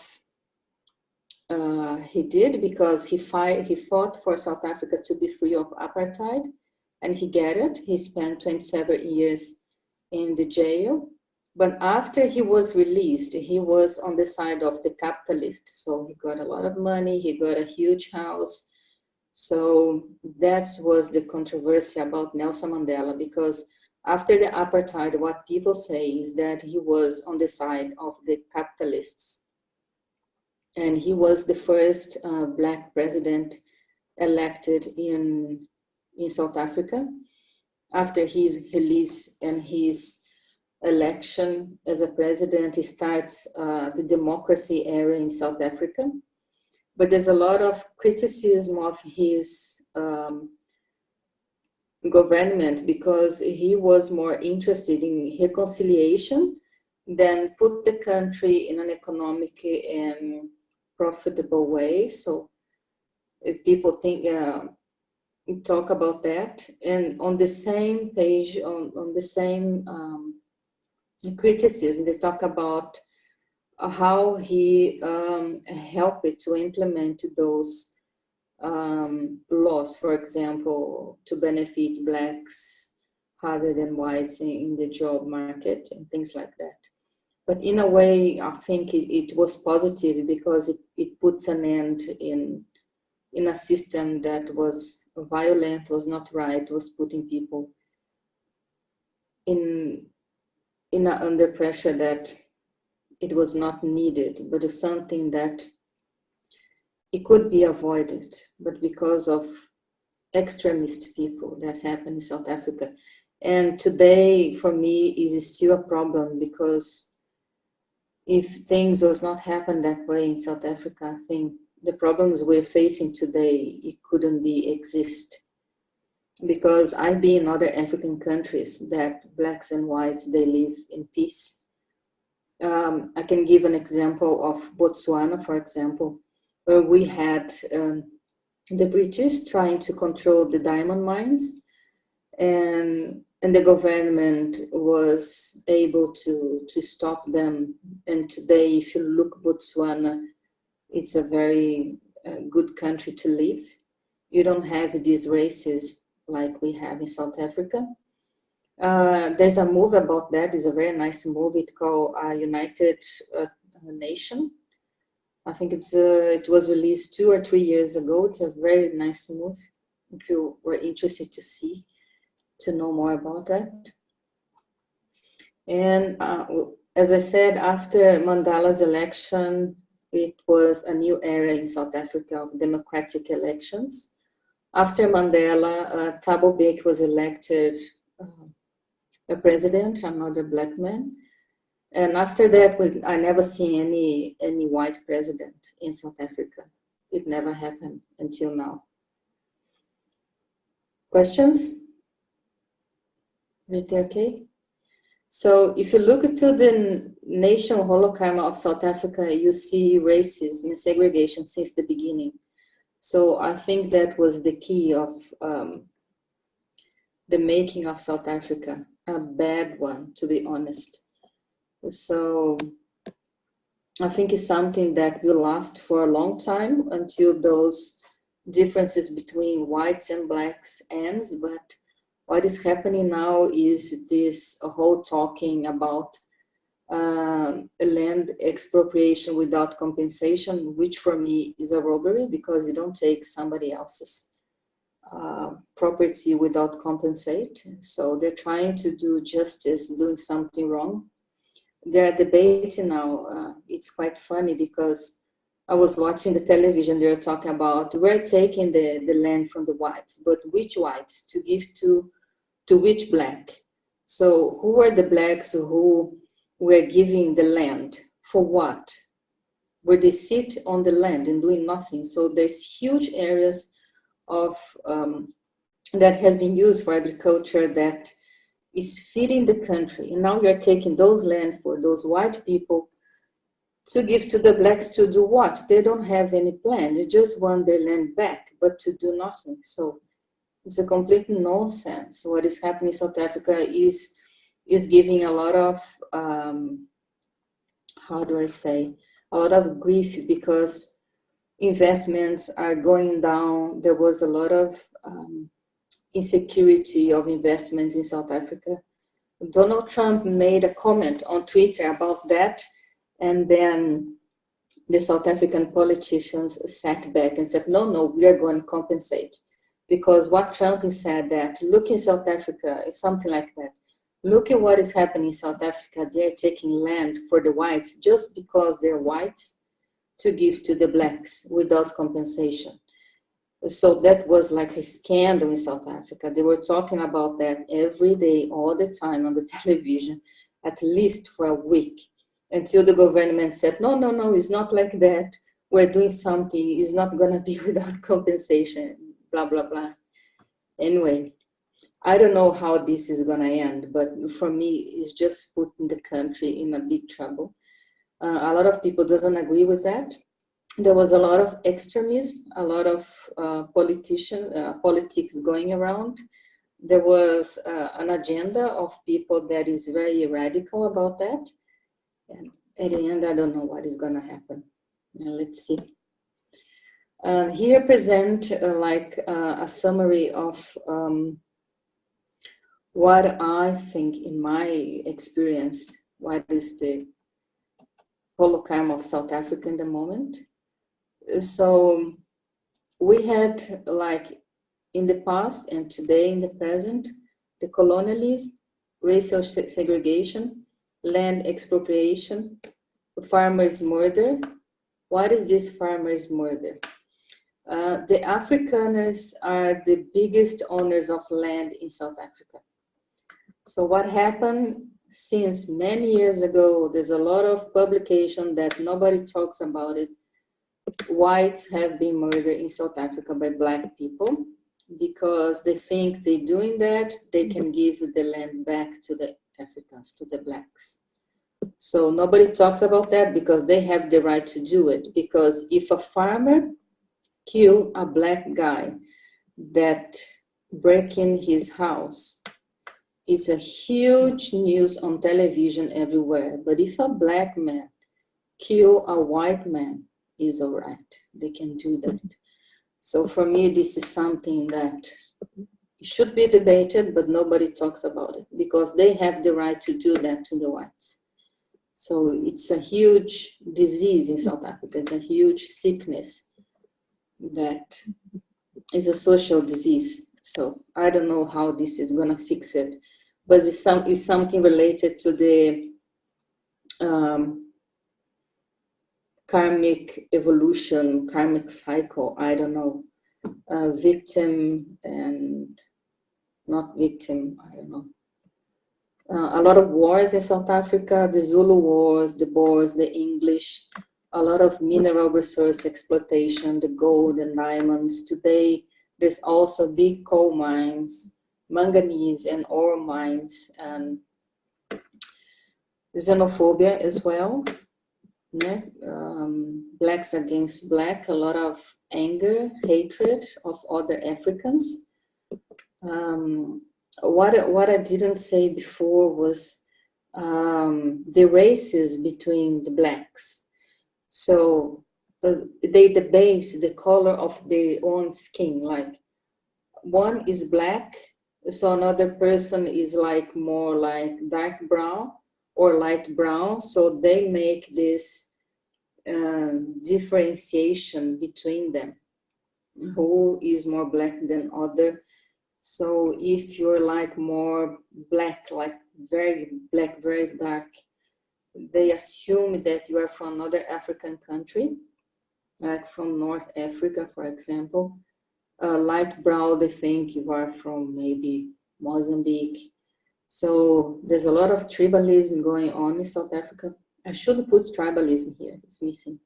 because he fought for South Africa to be free of apartheid, and he got it. He spent 27 years in the jail, but after he was released, he was on the side of the capitalists. So he got a lot of money, he got a huge house. So that was the controversy about Nelson Mandela, because after the apartheid, what people say is that he was on the side of the capitalists. And he was the first black president elected in South Africa. After his release and his election as a president, he starts the democracy era in South Africa. But there's a lot of criticism of his government because he was more interested in reconciliation then put the country in an economic and profitable way. So if people think, talk about that, and on the same page, on the same criticism, they talk about how he helped to implement those laws, for example, to benefit blacks rather than whites in the job market and things like that. But in a way, I think it was positive because it puts an end in a system that was violent, was not right, was putting people under pressure that it was not needed, but it's something that it could be avoided. But because of extremist people that happened in South Africa, and today for me is still a problem, because if things was not happen that way in South Africa, I think the problems we're facing today, it couldn't exist. Because I've been in other African countries that blacks and whites, they live in peace. I can give an example of Botswana, for example, where we had the British trying to control the diamond mines, and the government was able to stop them. And today, if you look Botswana, it's a very good country to live. You don't have these races like we have in South Africa. There's a movie about that. It's a very nice movie. It's called United Nation. I think it was released 2 or 3 years ago. It's a very nice movie. If you were interested to know more about that. And as I said, after Mandela's election, it was a new era in South Africa of democratic elections. After Mandela, Thabo Mbeki was elected a president, another black man. And after that, I never seen any white president in South Africa. It never happened until now. Questions? Everything okay? So if you look into the national holokarma of South Africa, you see racism and segregation since the beginning. So I think that was the key of the making of South Africa, a bad one, to be honest. So I think it's something that will last for a long time until those differences between whites and blacks ends. But what is happening now is this whole talking about land expropriation without compensation, which for me is a robbery, because you don't take somebody else's property without compensate. So they're trying to do justice, doing something wrong. They're debating now. It's quite funny because I was watching the television. They're talking about we're taking the land from the whites, but which whites to give to which black? So who are the blacks who were giving the land for what? Where they sit on the land and doing nothing. So there's huge areas of that has been used for agriculture that is feeding the country. And now you're taking those land for those white people to give to the blacks to do what? They don't have any plan. They just want their land back, but to do nothing. So it's a complete nonsense. What is happening in South Africa is giving a lot of, how do I say, a lot of grief, because investments are going down. There was a lot of insecurity of investments in South Africa. Donald Trump made a comment on Twitter about that, and then the South African politicians sat back and said, no, we are going to compensate. Because what Trump said that, look in South Africa, is something like that. Look at what is happening in South Africa. They're taking land for the whites just because they're whites to give to the blacks without compensation. So that was like a scandal in South Africa. They were talking about that every day, all the time on the television, at least for a week, until the government said, no, it's not like that. We're doing something. It's not going to be without compensation, blah, blah, blah. Anyway, I don't know how this is gonna end, but for me, it's just putting the country in a big trouble. A lot of people doesn't agree with that. There was a lot of extremism, a lot of politics going around. There was an agenda of people that is very radical about that. And at the end, I don't know what is gonna happen. Let's see. Here present a summary of what I think in my experience, what is the Holokarma of South Africa in the moment. So we had like in the past and today in the present, the colonialism, racial segregation, land expropriation, farmers' murder. What is this farmers' murder? The Afrikaners are the biggest owners of land in South Africa. So what happened since many years ago, there's a lot of publication that nobody talks about it. Whites have been murdered in South Africa by Black people because they think they're doing that, they can give the land back to the Africans, to the Blacks. So nobody talks about that because they have the right to do it. Because if a farmer kill a Black guy that break in his house, it's a huge news on television everywhere. But if a Black man kill a white man, is all right. They can do that. So for me, this is something that should be debated, but nobody talks about it because they have the right to do that to the whites. So it's a huge disease in South Africa. It's a huge sickness that is a social disease. So I don't know how this is gonna fix it, but it's something related to the karmic evolution, karmic cycle. I don't know, victim and not victim. I don't know. A lot of wars in South Africa, the Zulu wars, the Boers, the English, a lot of mineral resource exploitation, the gold and diamonds. Today, there's also big coal mines, manganese and ore mines, and xenophobia as well. Yeah. Blacks against Black, a lot of anger, hatred of other Africans. What I didn't say before was the races between the Blacks. So they debate the color of their own skin. Like one is Black, so another person is like more like dark brown or light brown. So they make this differentiation between them, who is more Black than other. So if you're like more Black, like very Black, very dark, they assume that you are from another African country, like from North Africa, for example. Light brown, they think you are from maybe Mozambique. So there's a lot of tribalism going on in South Africa. I should put tribalism here, it's missing.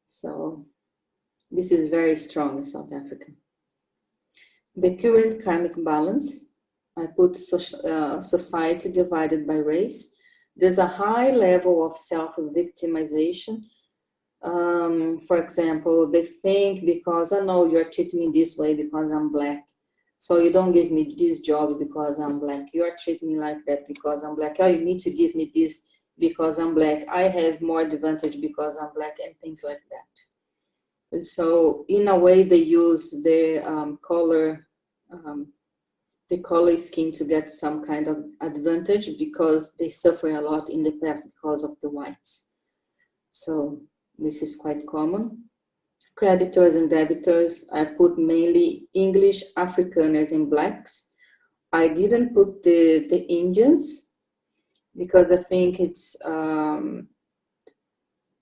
So this is very strong in South Africa. The current karmic balance, I put society divided by race. There's a high level of self-victimization. For example, they think because I know you're treating me this way because I'm Black, so you don't give me this job because I'm Black. You are treating me like that because I'm Black. Oh, you need to give me this because I'm Black. I have more advantage because I'm Black, and things like that. So in a way, they use the color scheme to get some kind of advantage because they suffer a lot in the past because of the whites. So this is quite common. Creditors and debitors, I put mainly English, Afrikaners, and Blacks. I didn't put the Indians because I think it's,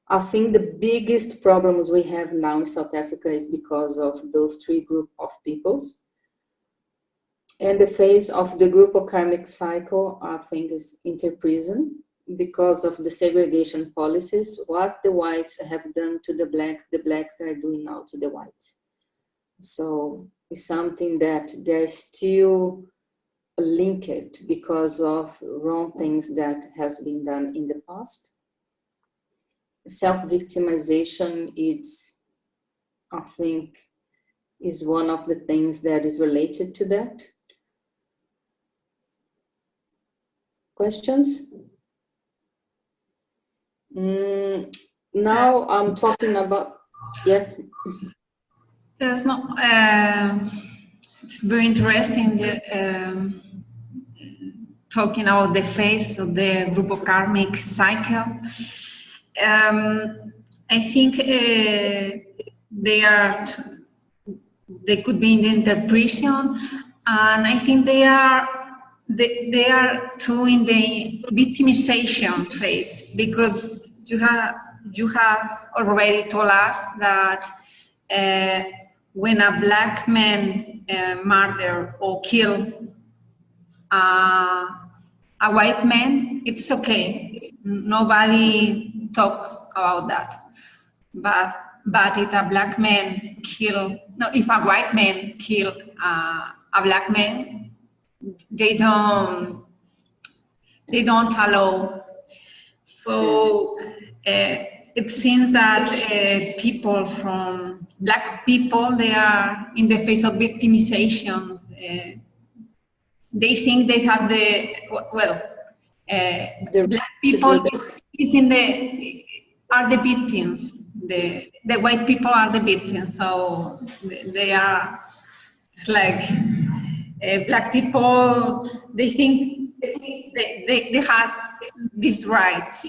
I think the biggest problems we have now in South Africa is because of those three groups of peoples. And the phase of the group of karmic cycle, I think, is interprison because of the segregation policies. What the whites have done to the Blacks are doing now to the whites. So is something that there's still linked because of wrong things that has been done in the past. Self-victimization, I think, is one of the things that is related to that. Questions? Now I'm talking about, yes? There's no, it's very interesting talking about the phase of the karmic cycle. I think they could be in the interpretation, and I think they are too in the victimization phase, because you have already told us that when a black man murder or kill a white man, it's okay. Nobody talks about that. But if a black man if a white man kill a black man, they don't allow. So it seems that black people, they are in the phase of victimization. They think they have the black people are the victims. The white people are the victims. So they are, it's like black people, they think they have these rights.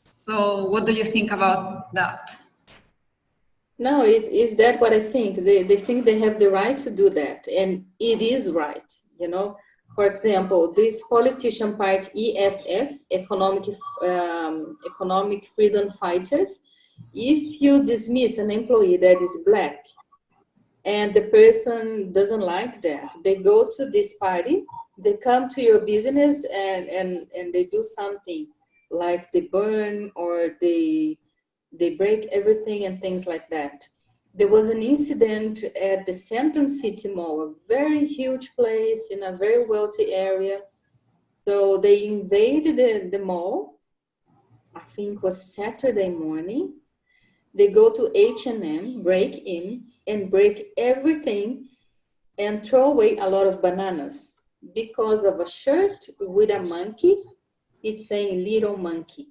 So what do you think about that? No, is that what I think? They think they have the right to do that, and it is right, you know. For example, this politician part, EFF, Economic Freedom Fighters, if you dismiss an employee that is black and the person doesn't like that, they go to this party, they come to your business and they do something like they burn or they break everything and things like that. There was an incident at the Centrum City Mall, a very huge place in a very wealthy area. So they invaded the mall, I think it was Saturday morning. They go to H&M, break in and break everything and throw away a lot of bananas because of a shirt with a monkey. It's saying little monkey.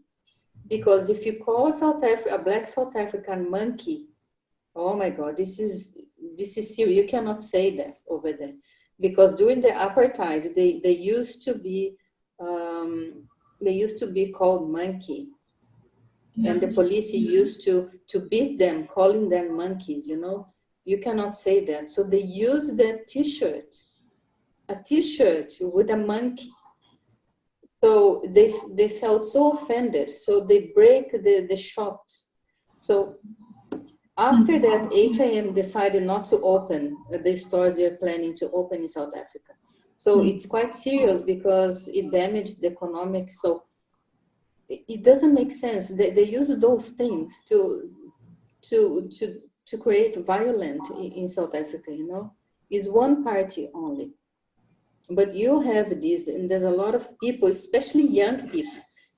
Because if you call a black South African monkey, oh my God, this is serious. You cannot say that over there, because during the apartheid, they used to be called monkey, and the police used to beat them, calling them monkeys. You know, you cannot say that. So they used that T-shirt, a T-shirt with a monkey. So they felt so offended. So they break the shops. So after that, H&M decided not to open the stores they're planning to open in South Africa. So it's quite serious because it damaged the economic. So it doesn't make sense. They use those things to create violence in South Africa. You know, it's one party only. But you have this, and there's a lot of people, especially young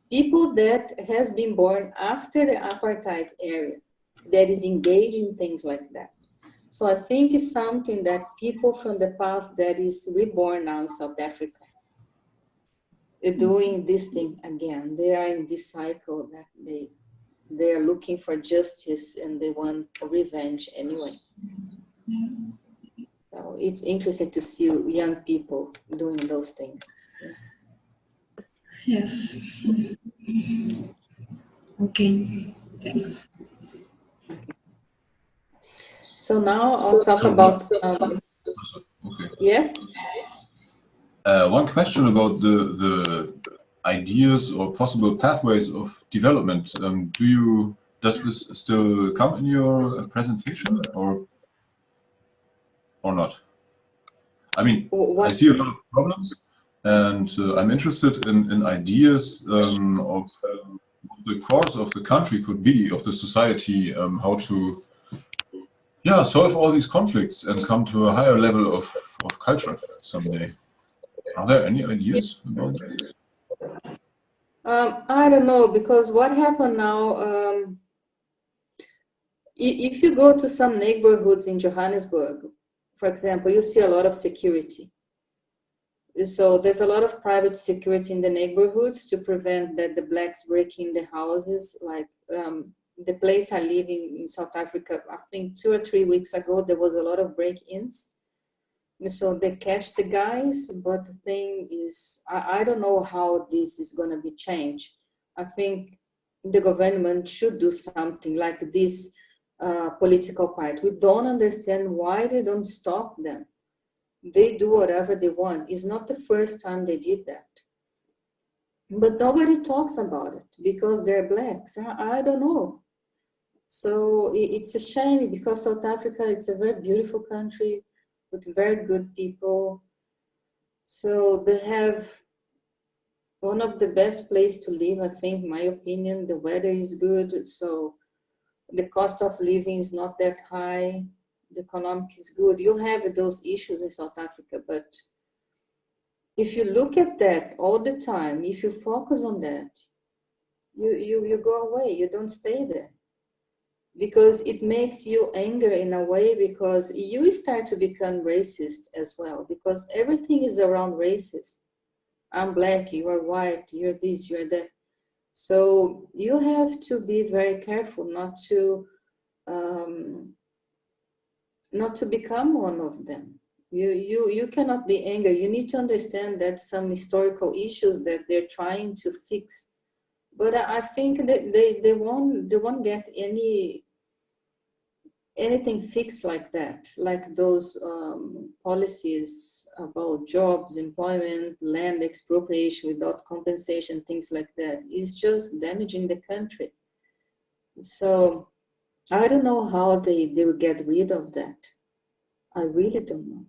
people that has been born after the apartheid era, that is engaged in things like that. So I think it's something that people from the past that is reborn now in South Africa are doing this thing again. They are in this cycle that they are looking for justice and they want revenge anyway. So it's interesting to see young people doing those things. Yeah. Yes. Okay, thanks. So now I'll talk about Okay. Yes? One question about the ideas or possible pathways of development. Does this still come in your presentation or not? I mean, I see a lot of problems, and I'm interested in ideas of what the course of the country could be, of the society, how to yeah, solve all these conflicts and come to a higher level of culture someday. Are there any ideas about this? I don't know, because what happened now, if you go to some neighborhoods in Johannesburg, for example, you see a lot of security. So there's a lot of private security in the neighborhoods to prevent that the blacks break in the houses. Like the place I live in South Africa, I think 2 or 3 weeks ago, there was a lot of break-ins. So they catch the guys, but the thing is, I don't know how this is going to be changed. I think the government should do something like this political part. We don't understand why they don't stop them. They do whatever they want. It's not the first time they did that. But nobody talks about it because they're blacks. I don't know. So it's a shame because South Africa, it's a very beautiful country with very good people. So they have one of the best places to live, I think, in my opinion. The weather is good, so the cost of living is not that high. The economic is good. You have those issues in South Africa, but if you look at that all the time, if you focus on that, you go away, you don't stay there. Because it makes you angry in a way, because you start to become racist as well, because everything is around racist. I'm black, you are white, you're this, you're that. So you have to be very careful not to become one of them. You cannot be angry. You need to understand that some historical issues that they're trying to fix. But I think that they won't get anything fixed like that, like those policies about jobs, employment, land expropriation without compensation, things like that. It's just damaging the country. So I don't know how they will get rid of that. I really don't know,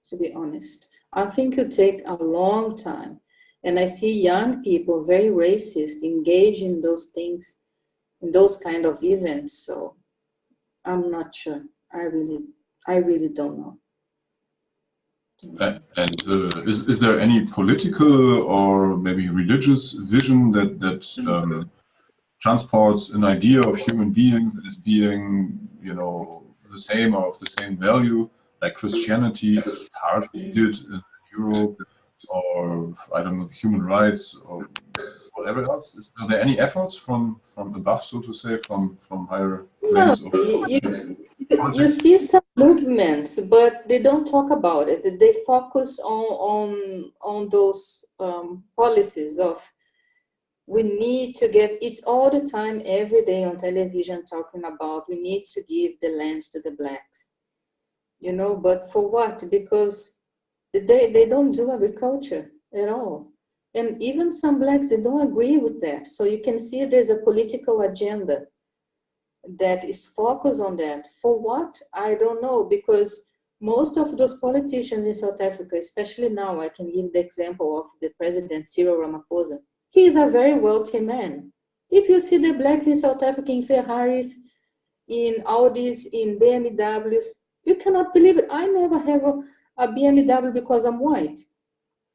to be honest. I think it will take a long time. And I see young people, very racist, engage in those things, in those kind of events. So I'm not sure. I really don't know. And is there any political or maybe religious vision that transports an idea of human beings as being, the same or of the same value, like Christianity partly did in Europe, or I don't know, human rights or whatever else? Are there any efforts from above, so to say, from higher planes? No, you see some movements, but they don't talk about it. They focus on those policies of, we need to get, it's all the time, every day on television talking about, we need to give the lands to the blacks. But for what? Because they don't do agriculture at all. And even some blacks, they don't agree with that. So you can see there's a political agenda that is focused on that. For what? I don't know, because most of those politicians in South Africa, especially now, I can give the example of the president, Cyril Ramaphosa. He is a very wealthy man. If you see the blacks in South Africa in Ferraris, in Audis, in BMWs, you cannot believe it. I never have a BMW because I'm white.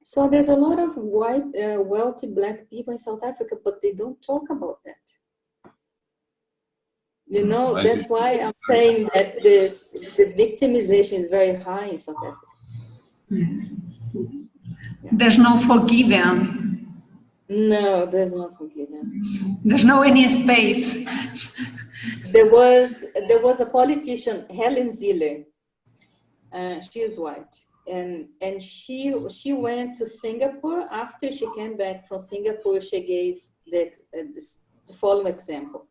So there's a lot of white, wealthy black people in South Africa, but they don't talk about that. That's why I'm saying that the victimization is very high in South Africa. Yes. Yeah. There's no forgiving. No, there's no forgiving. There's no any space. There was a politician, Helen Zille. She is white, and she went to Singapore. After she came back from Singapore, she gave the following example,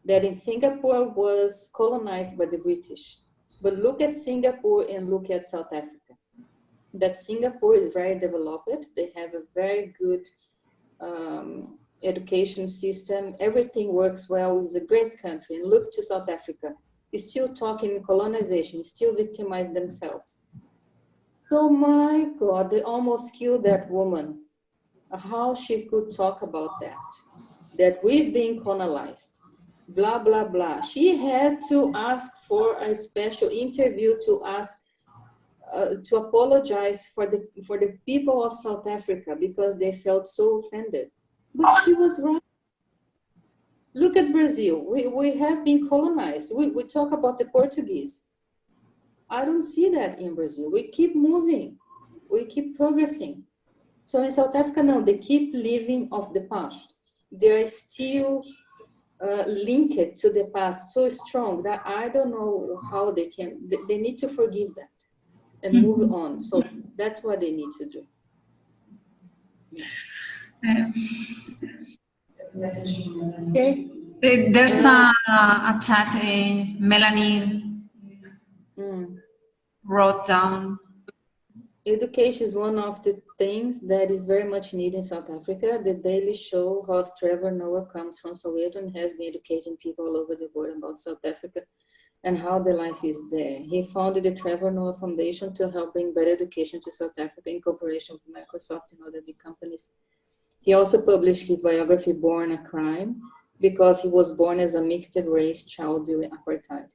that in Singapore was colonized by the British. But look at Singapore and look at South Africa. That Singapore is very developed. They have a very good education system. Everything works well. It's a great country. And look to South Africa. It's still talking colonization, still victimize themselves. So my God, they almost killed that woman. How she could talk about that we've been colonized. blah, blah, blah. She had to ask for a special interview to ask, to apologize for the people of South Africa because they felt so offended. But she was right. Look at Brazil. We have been colonized. We talk about the Portuguese. I don't see that in Brazil. We keep moving. We keep progressing. So in South Africa now, they keep living of the past. They're still linked to the past so strong that I don't know how they can. They need to forgive that and move on. So that's what they need to do. Okay. There's a chat Melanie wrote down. Education is one of the things that is very much needed in South Africa. The Daily Show host Trevor Noah comes from Soweto and has been educating people all over the world about South Africa and how the life is there. He founded the Trevor Noah Foundation to help bring better education to South Africa in cooperation with Microsoft and other big companies. He also published his biography, Born a Crime, because he was born as a mixed-race child during apartheid.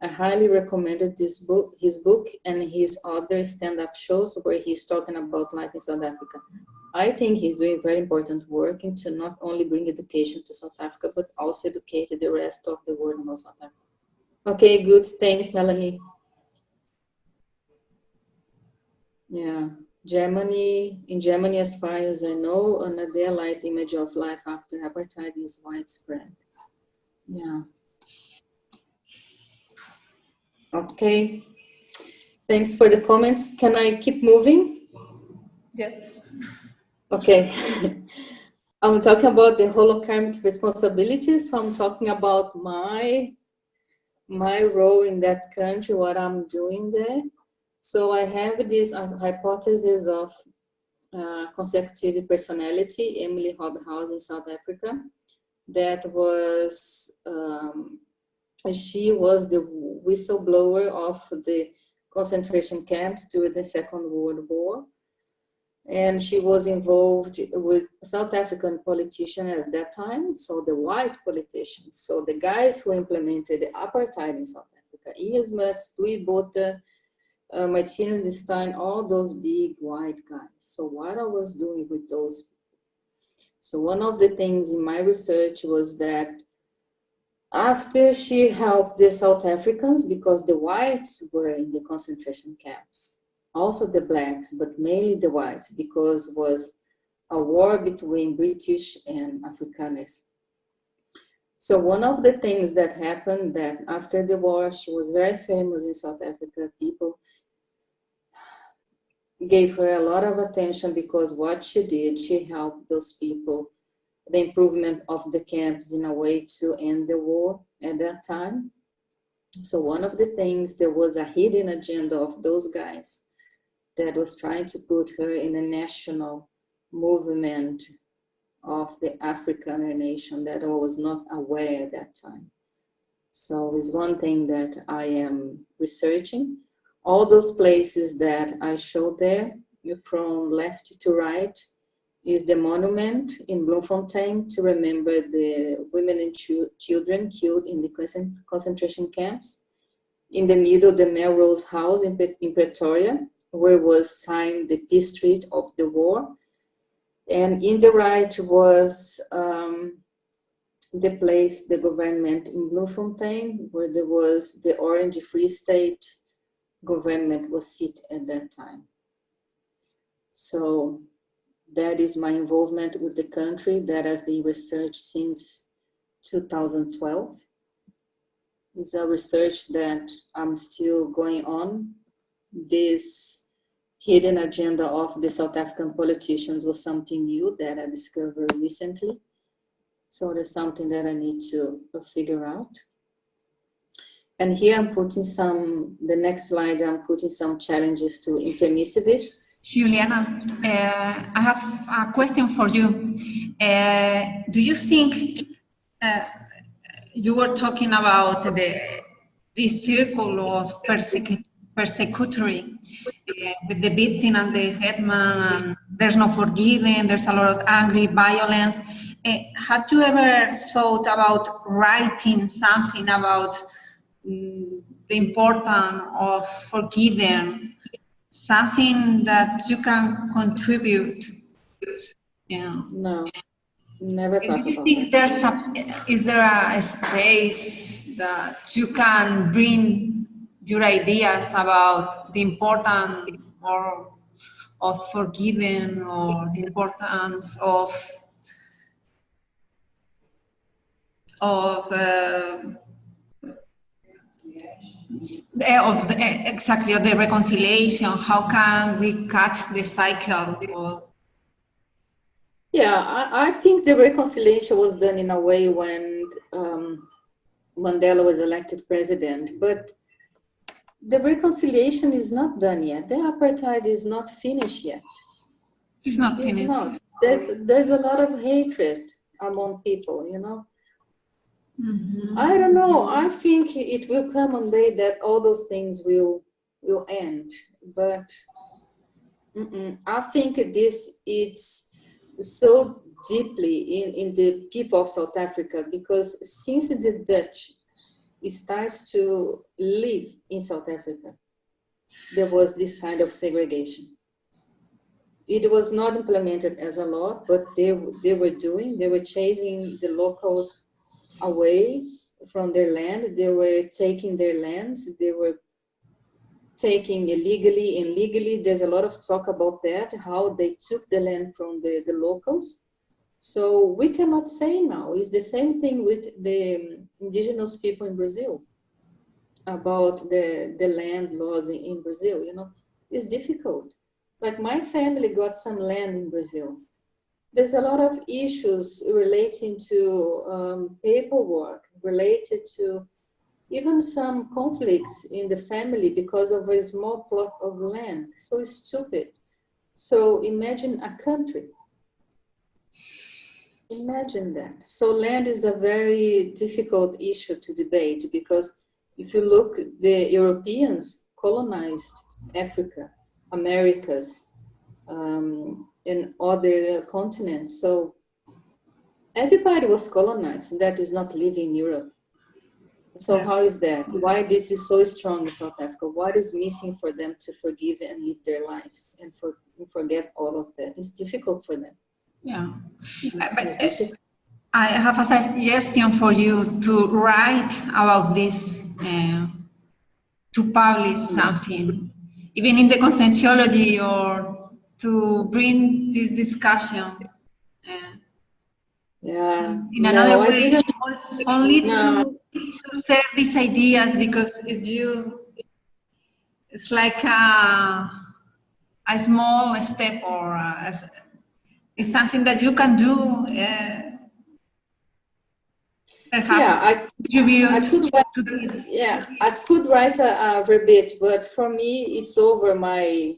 I highly recommended his book and his other stand-up shows where he's talking about life in South Africa. I think he's doing very important work to not only bring education to South Africa, but also educate the rest of the world about South Africa. Okay, good. Thanks, Melanie. Yeah. In Germany, as far as I know, an idealized image of life after apartheid is widespread. Yeah. Okay. Thanks for the comments. Can I keep moving? Yes. Okay. I'm talking about the holokarmic responsibilities. So I'm talking about my role in that country, what I'm doing there. So I have this hypothesis of consecutive personality, Emily Hobhouse in South Africa. That was, she was the whistleblower of the concentration camps during the Second World War. And she was involved with South African politicians at that time, so the white politicians, so the guys who implemented the apartheid in South Africa, Ian Smuts, Louis Botha, Martinez Stein, all those big white guys. So what I was doing with those people. So one of the things in my research was that after she helped the South Africans, because the whites were in the concentration camps, also the blacks, but mainly the whites, because it was a war between British and Afrikaners. So one of the things that happened that after the war, she was very famous in South Africa. People gave her a lot of attention because what she did, she helped those people, the improvement of the camps in a way to end the war at that time. So one of the things, there was a hidden agenda of those guys that was trying to put her in a national movement of the Afrikaner nation that I was not aware at that time. So it's one thing that I am researching. All those places that I showed there, from left to right, is the monument in Bloemfontein to remember the women and children killed in the concentration camps. In the middle, the Melrose House in Pretoria, where was signed the peace treaty of the war. And in the right was the place, the government in Bloemfontein, where there was the Orange Free State government was sit at that time. So that is my involvement with the country that I've been researched since 2012. It's a research that I'm still going on. This hidden agenda of the South African politicians was something new that I discovered recently. So there's something that I need to figure out. And here I'm putting the next slide, I'm putting some challenges to intermissivists. Juliana, I have a question for you. Do you think you were talking about this circle of persecutory with the victim and the headman, and there's no forgiving, there's a lot of angry violence. Had you ever thought about writing something about the importance of forgiving, something that you can contribute? Yeah. No, never Do thought you about think that. is there a space that you can bring your ideas about the importance of forgiving, or the importance of exactly, of the reconciliation? How can we cut the cycle? Yeah, I think the reconciliation was done in a way when Mandela was elected president, but the reconciliation is not done yet. The apartheid is not finished yet. It's not finished. It's not. There's a lot of hatred among people, you know. Mm-hmm. I don't know. I think it will come one day that all those things will end. But I think this it's so deeply in the people of South Africa, because since the Dutch starts to live in South Africa, there was this kind of segregation. It was not implemented as a law, but they were chasing the locals away from their land. They were taking their lands. They were taking illegally and legally. There's a lot of talk about that, how they took the land from the locals. So we cannot say now. It's the same thing with the indigenous people in Brazil, about the land laws in Brazil, you know. It's difficult. Like my family got some land in Brazil. There's a lot of issues relating to paperwork, related to even some conflicts in the family because of a small plot of land. So stupid. So imagine a country. Imagine that. So land is a very difficult issue to debate, because if you look, the Europeans colonized Africa, Americas, and other continents. So everybody was colonized that is not living in Europe. So Yes. how is that? Why this is so strong in South Africa? What is missing for them to forgive and live their lives and forget all of that? It's difficult for them. Yeah. It's difficult. I have a suggestion for you to write about this, to publish something, even in the Conscientiology, or to bring this discussion in another way, only to share these ideas, because it's like a small step, or it's something that you can do. I could write a verbate, but for me, it's over my,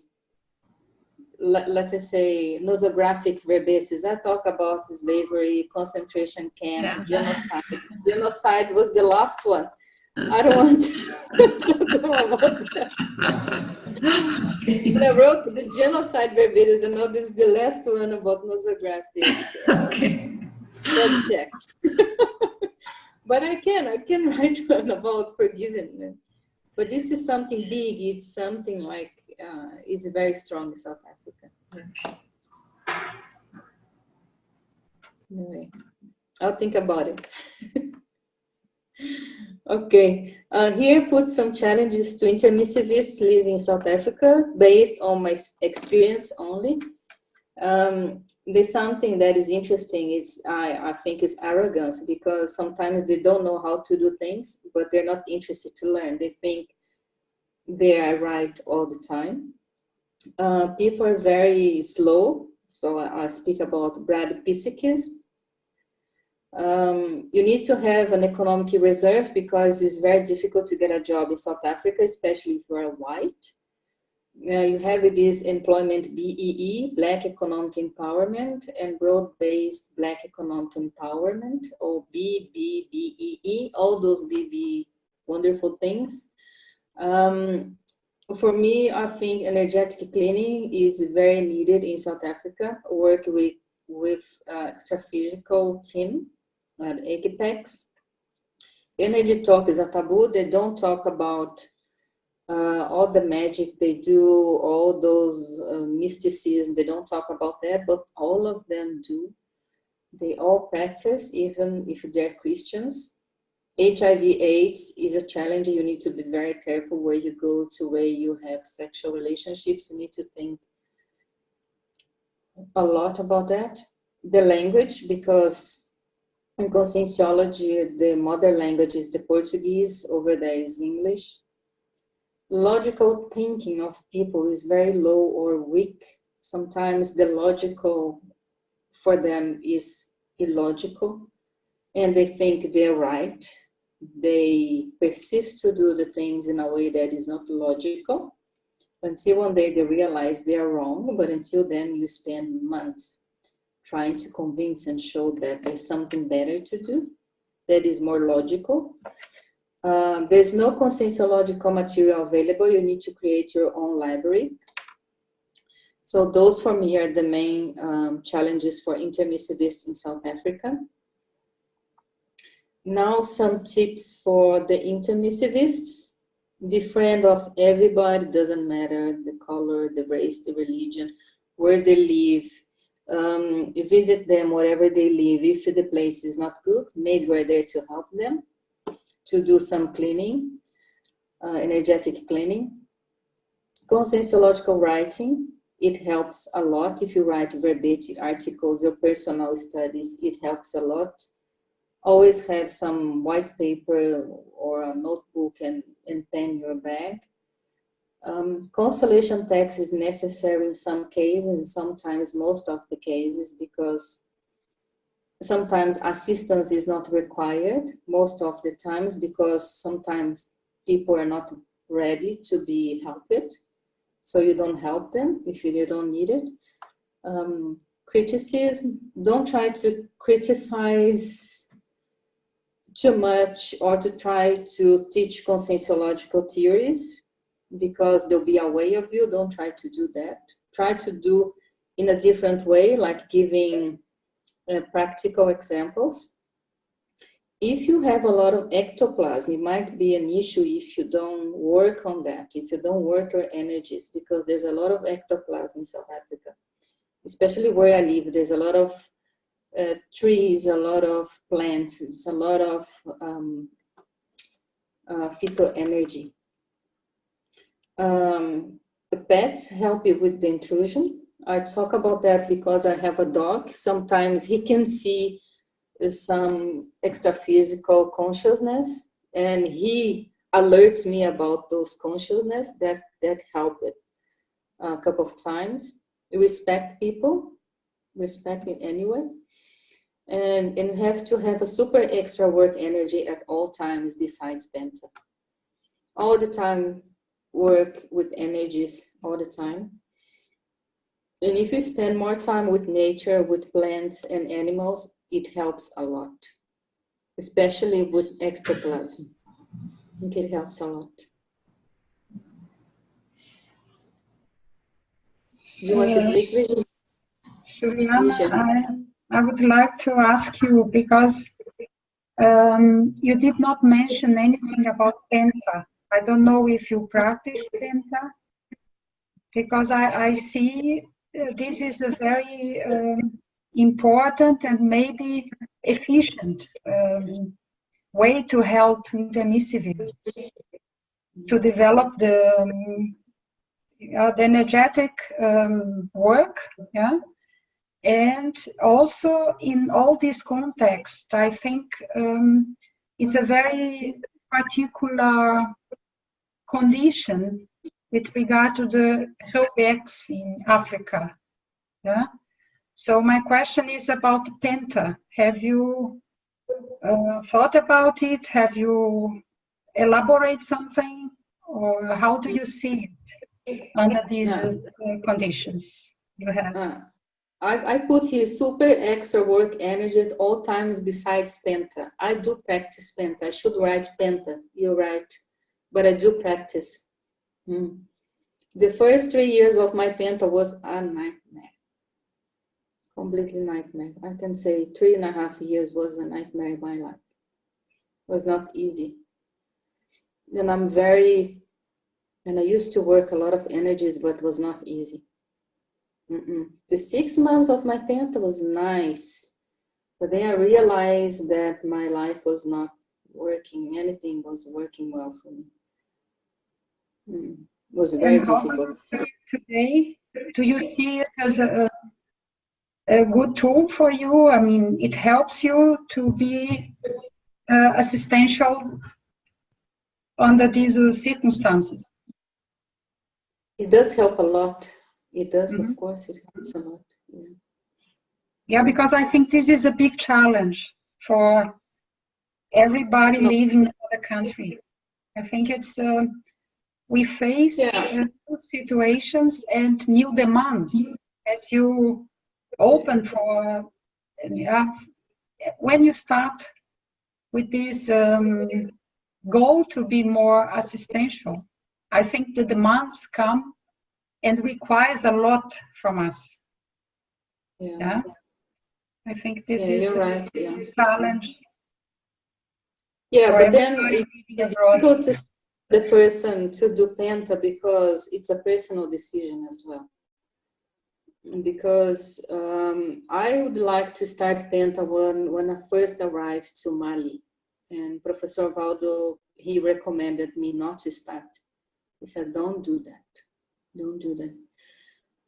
let's say, nosographic verbates. I talk about slavery, concentration camp, genocide. Genocide was the last one. I don't want to talk about that. When I wrote the genocide verbatim, and now this is the last one about nosographic subject. But I can write one about forgiveness. But this is something big. It's something like, it's very strong in South Africa. Yeah. Anyway, I'll think about it. Okay, here put some challenges to intermissivists living in South Africa based on my experience only. There's something that is interesting. I think is arrogance, because sometimes they don't know how to do things, but they're not interested to learn. They think they are right all the time. People are very slow. So I speak about bad psychism. You need to have an economic reserve, because it's very difficult to get a job in South Africa, especially if you are white. You have this employment BEE, Black Economic Empowerment, and Broad-Based Black Economic Empowerment, or BBBEE, all those BB wonderful things. For me, I think energetic cleaning is very needed in South Africa. Work with with extra-physical team at Apex. Energy talk is a taboo. They don't talk about all the magic they do, all those mysticism. They don't talk about that, but all of them do. They all practice, even if they're Christians. HIV/AIDS is a challenge. You need to be very careful where you go to, where you have sexual relationships. You need to think a lot about that. The language, because in Conscientiology, the mother language is the Portuguese, over there is English. Logical thinking of people is very low or weak. Sometimes the logical for them is illogical, and they think they're right. They persist to do the things in a way that is not logical, until one day they realize they are wrong, but until then you spend months trying to convince and show that there's something better to do that is more logical. There's no conscientiological material available. You need to create your own library. So those for me are the main challenges for intermissivists in South Africa. Now some tips for the intermissivists. Be friend of everybody, doesn't matter the color, the race, the religion, where they live. Visit them wherever they live. If the place is not good, maybe we're there to help them, to do some cleaning, energetic cleaning. Conscientiological writing, it helps a lot. If you write verbatim articles or personal studies, it helps a lot. Always have some white paper or a notebook and pen in your bag. Consolation text is necessary in some cases, sometimes most of the cases, because sometimes assistance is not required, most of the times, because sometimes people are not ready to be helped, so you don't help them if you don't need it. Criticism, don't try to criticize too much or to try to teach conscientiological theories, because there'll be a way of you. Don't try to do that. Try to do in a different way, like giving practical examples. If you have a lot of ectoplasm, it might be an issue if you don't work on that, if you don't work your energies, because there's a lot of ectoplasm in South Africa, especially where I live. There's a lot of trees, a lot of plants, it's a lot of phytoenergy. The pets help you with the intrusion. I talk about that because I have a dog. Sometimes he can see some extra physical consciousness, and he alerts me about those consciousness that help it a couple of times. Respect people, respect it anyway, and have to have a super extra work energy at all times besides Penta. All the time work with energies all the time. And if you spend more time with nature, with plants and animals, it helps a lot, especially with ectoplasm. I think it helps a lot. Do you want to speak, Virginia? Juliana, I would like to ask you, because you did not mention anything about Penta. I don't know if you practice Penta, because I see this is a very important and maybe efficient way to help intermissivists to develop the energetic work, yeah. And also in all this context, I think it's a very particular condition with regard to the Proexis in Africa. Yeah. So my question is about Penta. Have you thought about it? Have you elaborate something, or how do you see it under these conditions you have? I put here super extra work energy at all times besides Penta. I do practice Penta. I should write Penta. You're right, but I do practice. The first 3 years of my Penta was a nightmare. Completely nightmare. I can say 3.5 years was a nightmare in my life. It was not easy. And I used to work a lot of energies, but it was not easy. The 6 months of my penta was nice, but then I realized that my life was not working. Anything was working well for me. It was very difficult. How do you see it today? Do you see it as a good tool for you? I mean, it helps you to be assistential under these circumstances. It does help a lot. It does, of course, it helps a lot. Yeah. Yeah, because I think this is a big challenge for everybody living in the country. I think it's we face new situations and new demands as you open for when you start with this goal to be more assistential. I think the demands come and requires a lot from us. Yeah, I think this is right. a challenge. Yeah, but then it's difficult to the person to do penta because it's a personal decision as well. Because I would like to start penta when I first arrived to Mali, and Professor Waldo, he recommended me not to start. He said, don't do that, don't do that.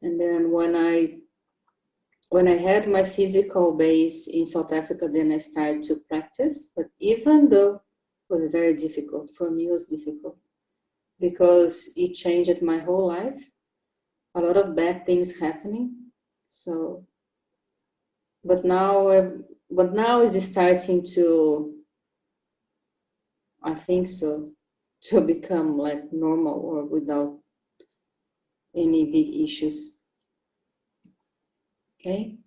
And then when I had my physical base in South Africa, then I started to practice. But even though it was very difficult, for me it was difficult because it changed my whole life. A lot of bad things happening. So, but now it's starting to, I think so, to become like normal or without any big issues. Okay.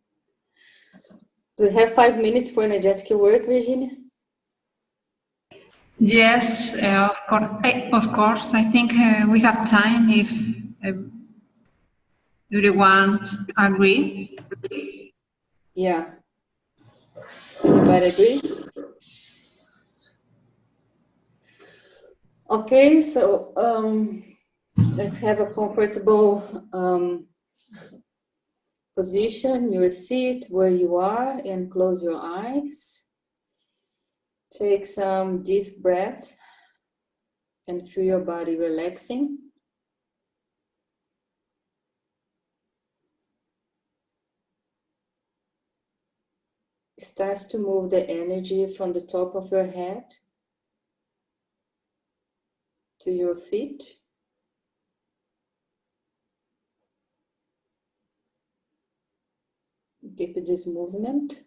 Do we have 5 minutes for energetic work, Virginia? Yes, of course. I think we have time if everyone agree. Yeah. Everybody agrees? Okay, so let's have a comfortable position, your seat where you are, and close your eyes. Take some deep breaths and feel your body relaxing. Start to move the energy from the top of your head to your feet. Keep this movement.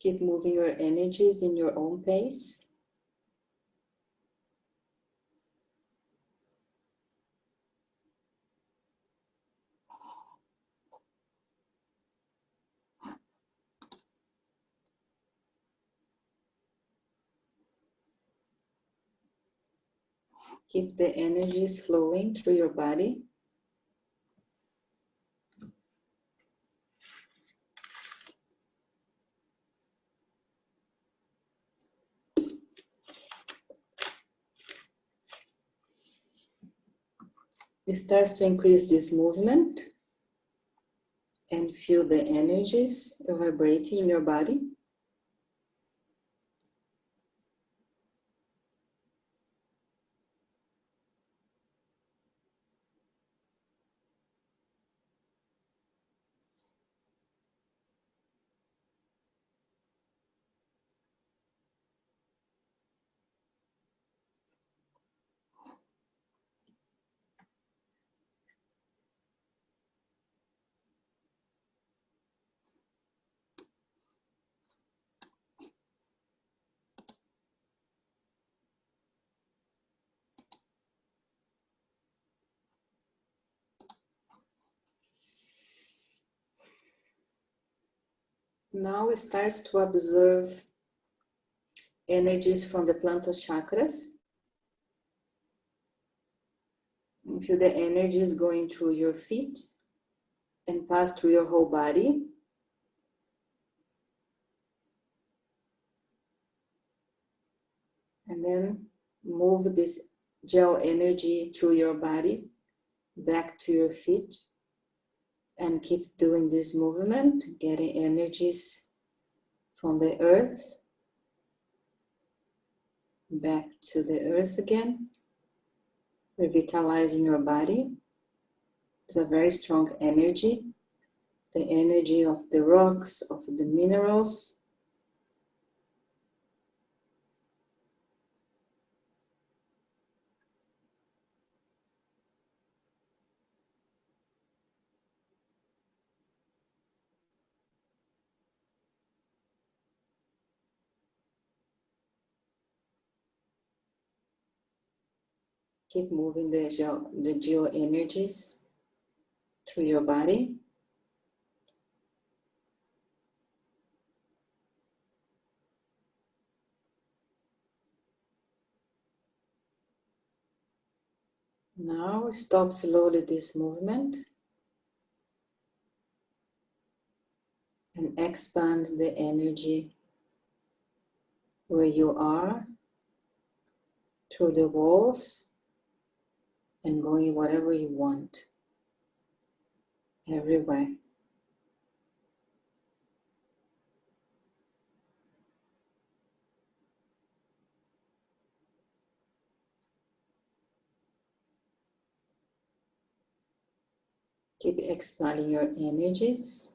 Keep moving your energies in your own pace. Keep the energies flowing through your body. It starts to increase this movement and feel the energies vibrating in your body. Now it starts to observe energies from the plantar chakras. You feel the energies going through your feet and pass through your whole body. And then move this gel energy through your body back to your feet. And keep doing this movement, getting energies from the earth back to the earth again, revitalizing your body. It's a very strong energy, the energy of the rocks, of the minerals. Keep moving the geo energies through your body. Now stop slowly this movement and expand the energy where you are through the walls and going wherever you want, everywhere. Keep expanding your energies.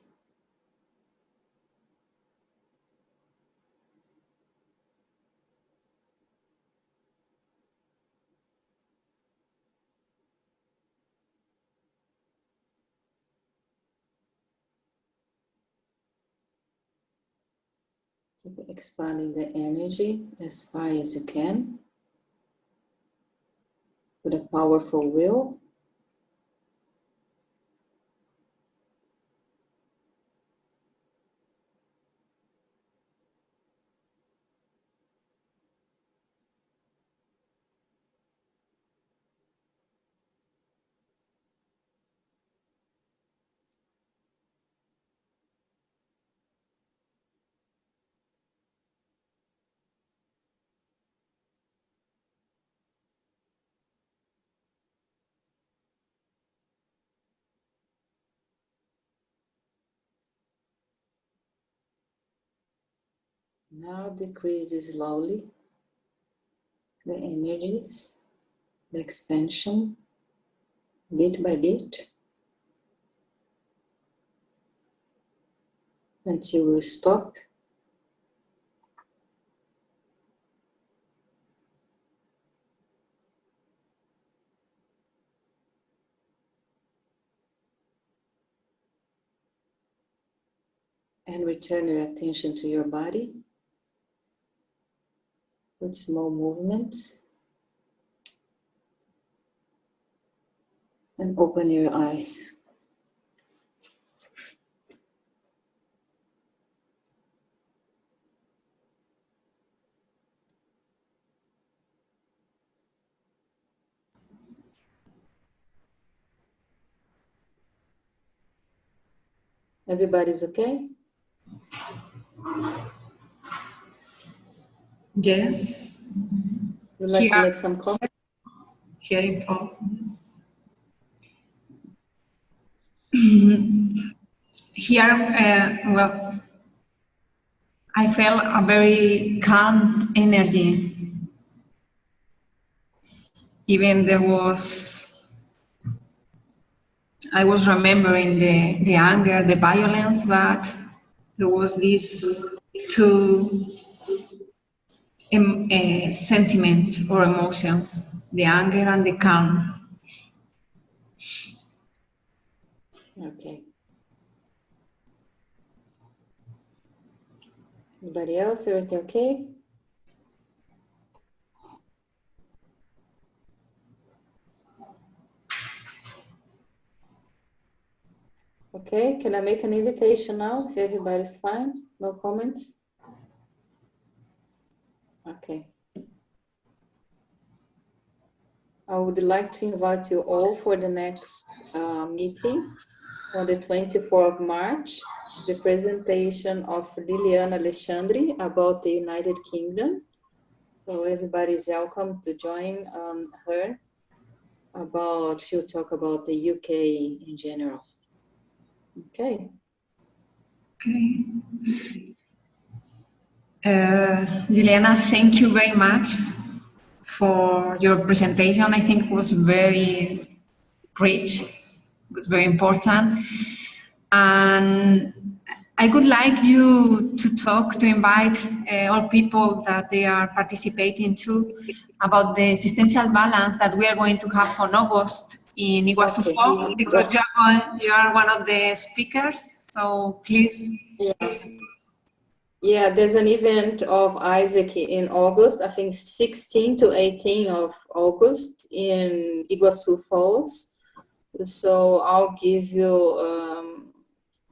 Keep expanding the energy as far as you can with a powerful will. Now decrease slowly the energies, the expansion, bit by bit, until we stop. And return your attention to your body with small movements. And open your eyes. Everybody's okay? Yes. You'd like to make some comments? Here in front. Here, well, I felt a very calm energy. Even I was remembering the anger, the violence, but there was these two sentiments or emotions, the anger and the calm. Okay. Anybody else? Everything okay? Okay, can I make an invitation now if everybody's fine? No comments? Okay. I would like to invite you all for the next meeting on the 24th of March, the presentation of Liliana Alexandre about the United Kingdom. So everybody is welcome to join her. She'll talk about the UK in general. Okay. Juliana, thank you very much for your presentation. I think it was very rich, it was very important. And I would like you to invite all people that they are participating to about the existential balance that we are going to have on August in Iguazu Falls, because you are one of the speakers, so please. Yes. Yeah, there's an event of Isaac in August, I think 16 to 18 of August in Iguazu Falls. So I'll give you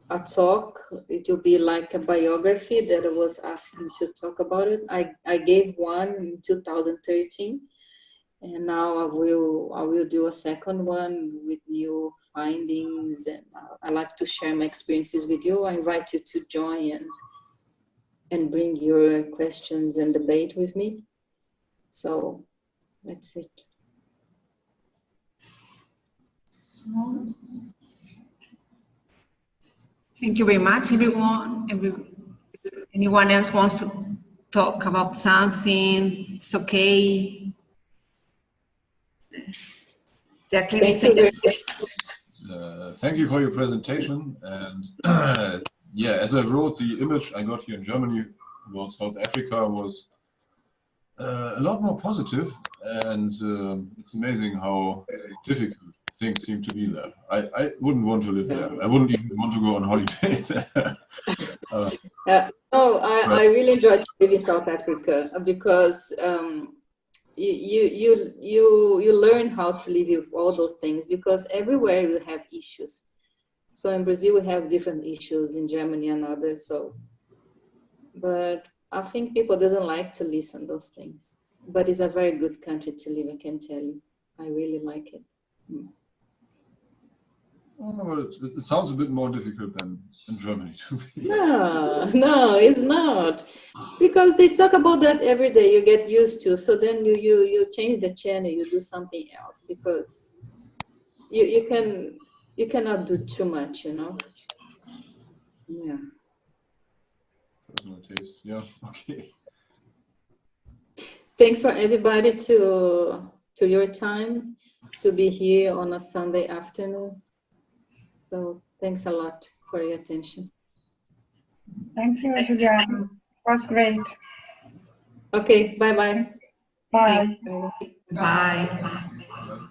a talk. It will be like a biography that I was asking to talk about it. I gave one in 2013, and now I will do a second one with new findings, and I like to share my experiences with you. I invite you to join and bring your questions and debate with me. So that's it. Thank you very much, everyone. Anyone else wants to talk about something? It's okay. Thank you. Thank you for your presentation. And yeah, as I wrote, the image I got here in Germany about South Africa was a lot more positive, and it's amazing how difficult things seem to be there. I wouldn't want to live there. I wouldn't even want to go on holiday there. I really enjoyed to live in South Africa because you learn how to live with all those things, because everywhere you have issues. So in Brazil we have different issues, in Germany and others. So, but I think people doesn't like to listen to those things. But it's a very good country to live, I can tell you. I really like it. Well, it sounds a bit more difficult than in Germany to me. No, it's not. Because they talk about that every day, you get used to. So then you change the channel, you do something else, because you cannot do too much, you know. Yeah. Personal taste, yeah, okay. Thanks for everybody to your time to be here on a Sunday afternoon. So thanks a lot for your attention. Thank you, Juliana. It was great. Okay, bye-bye. Bye. Bye. Bye.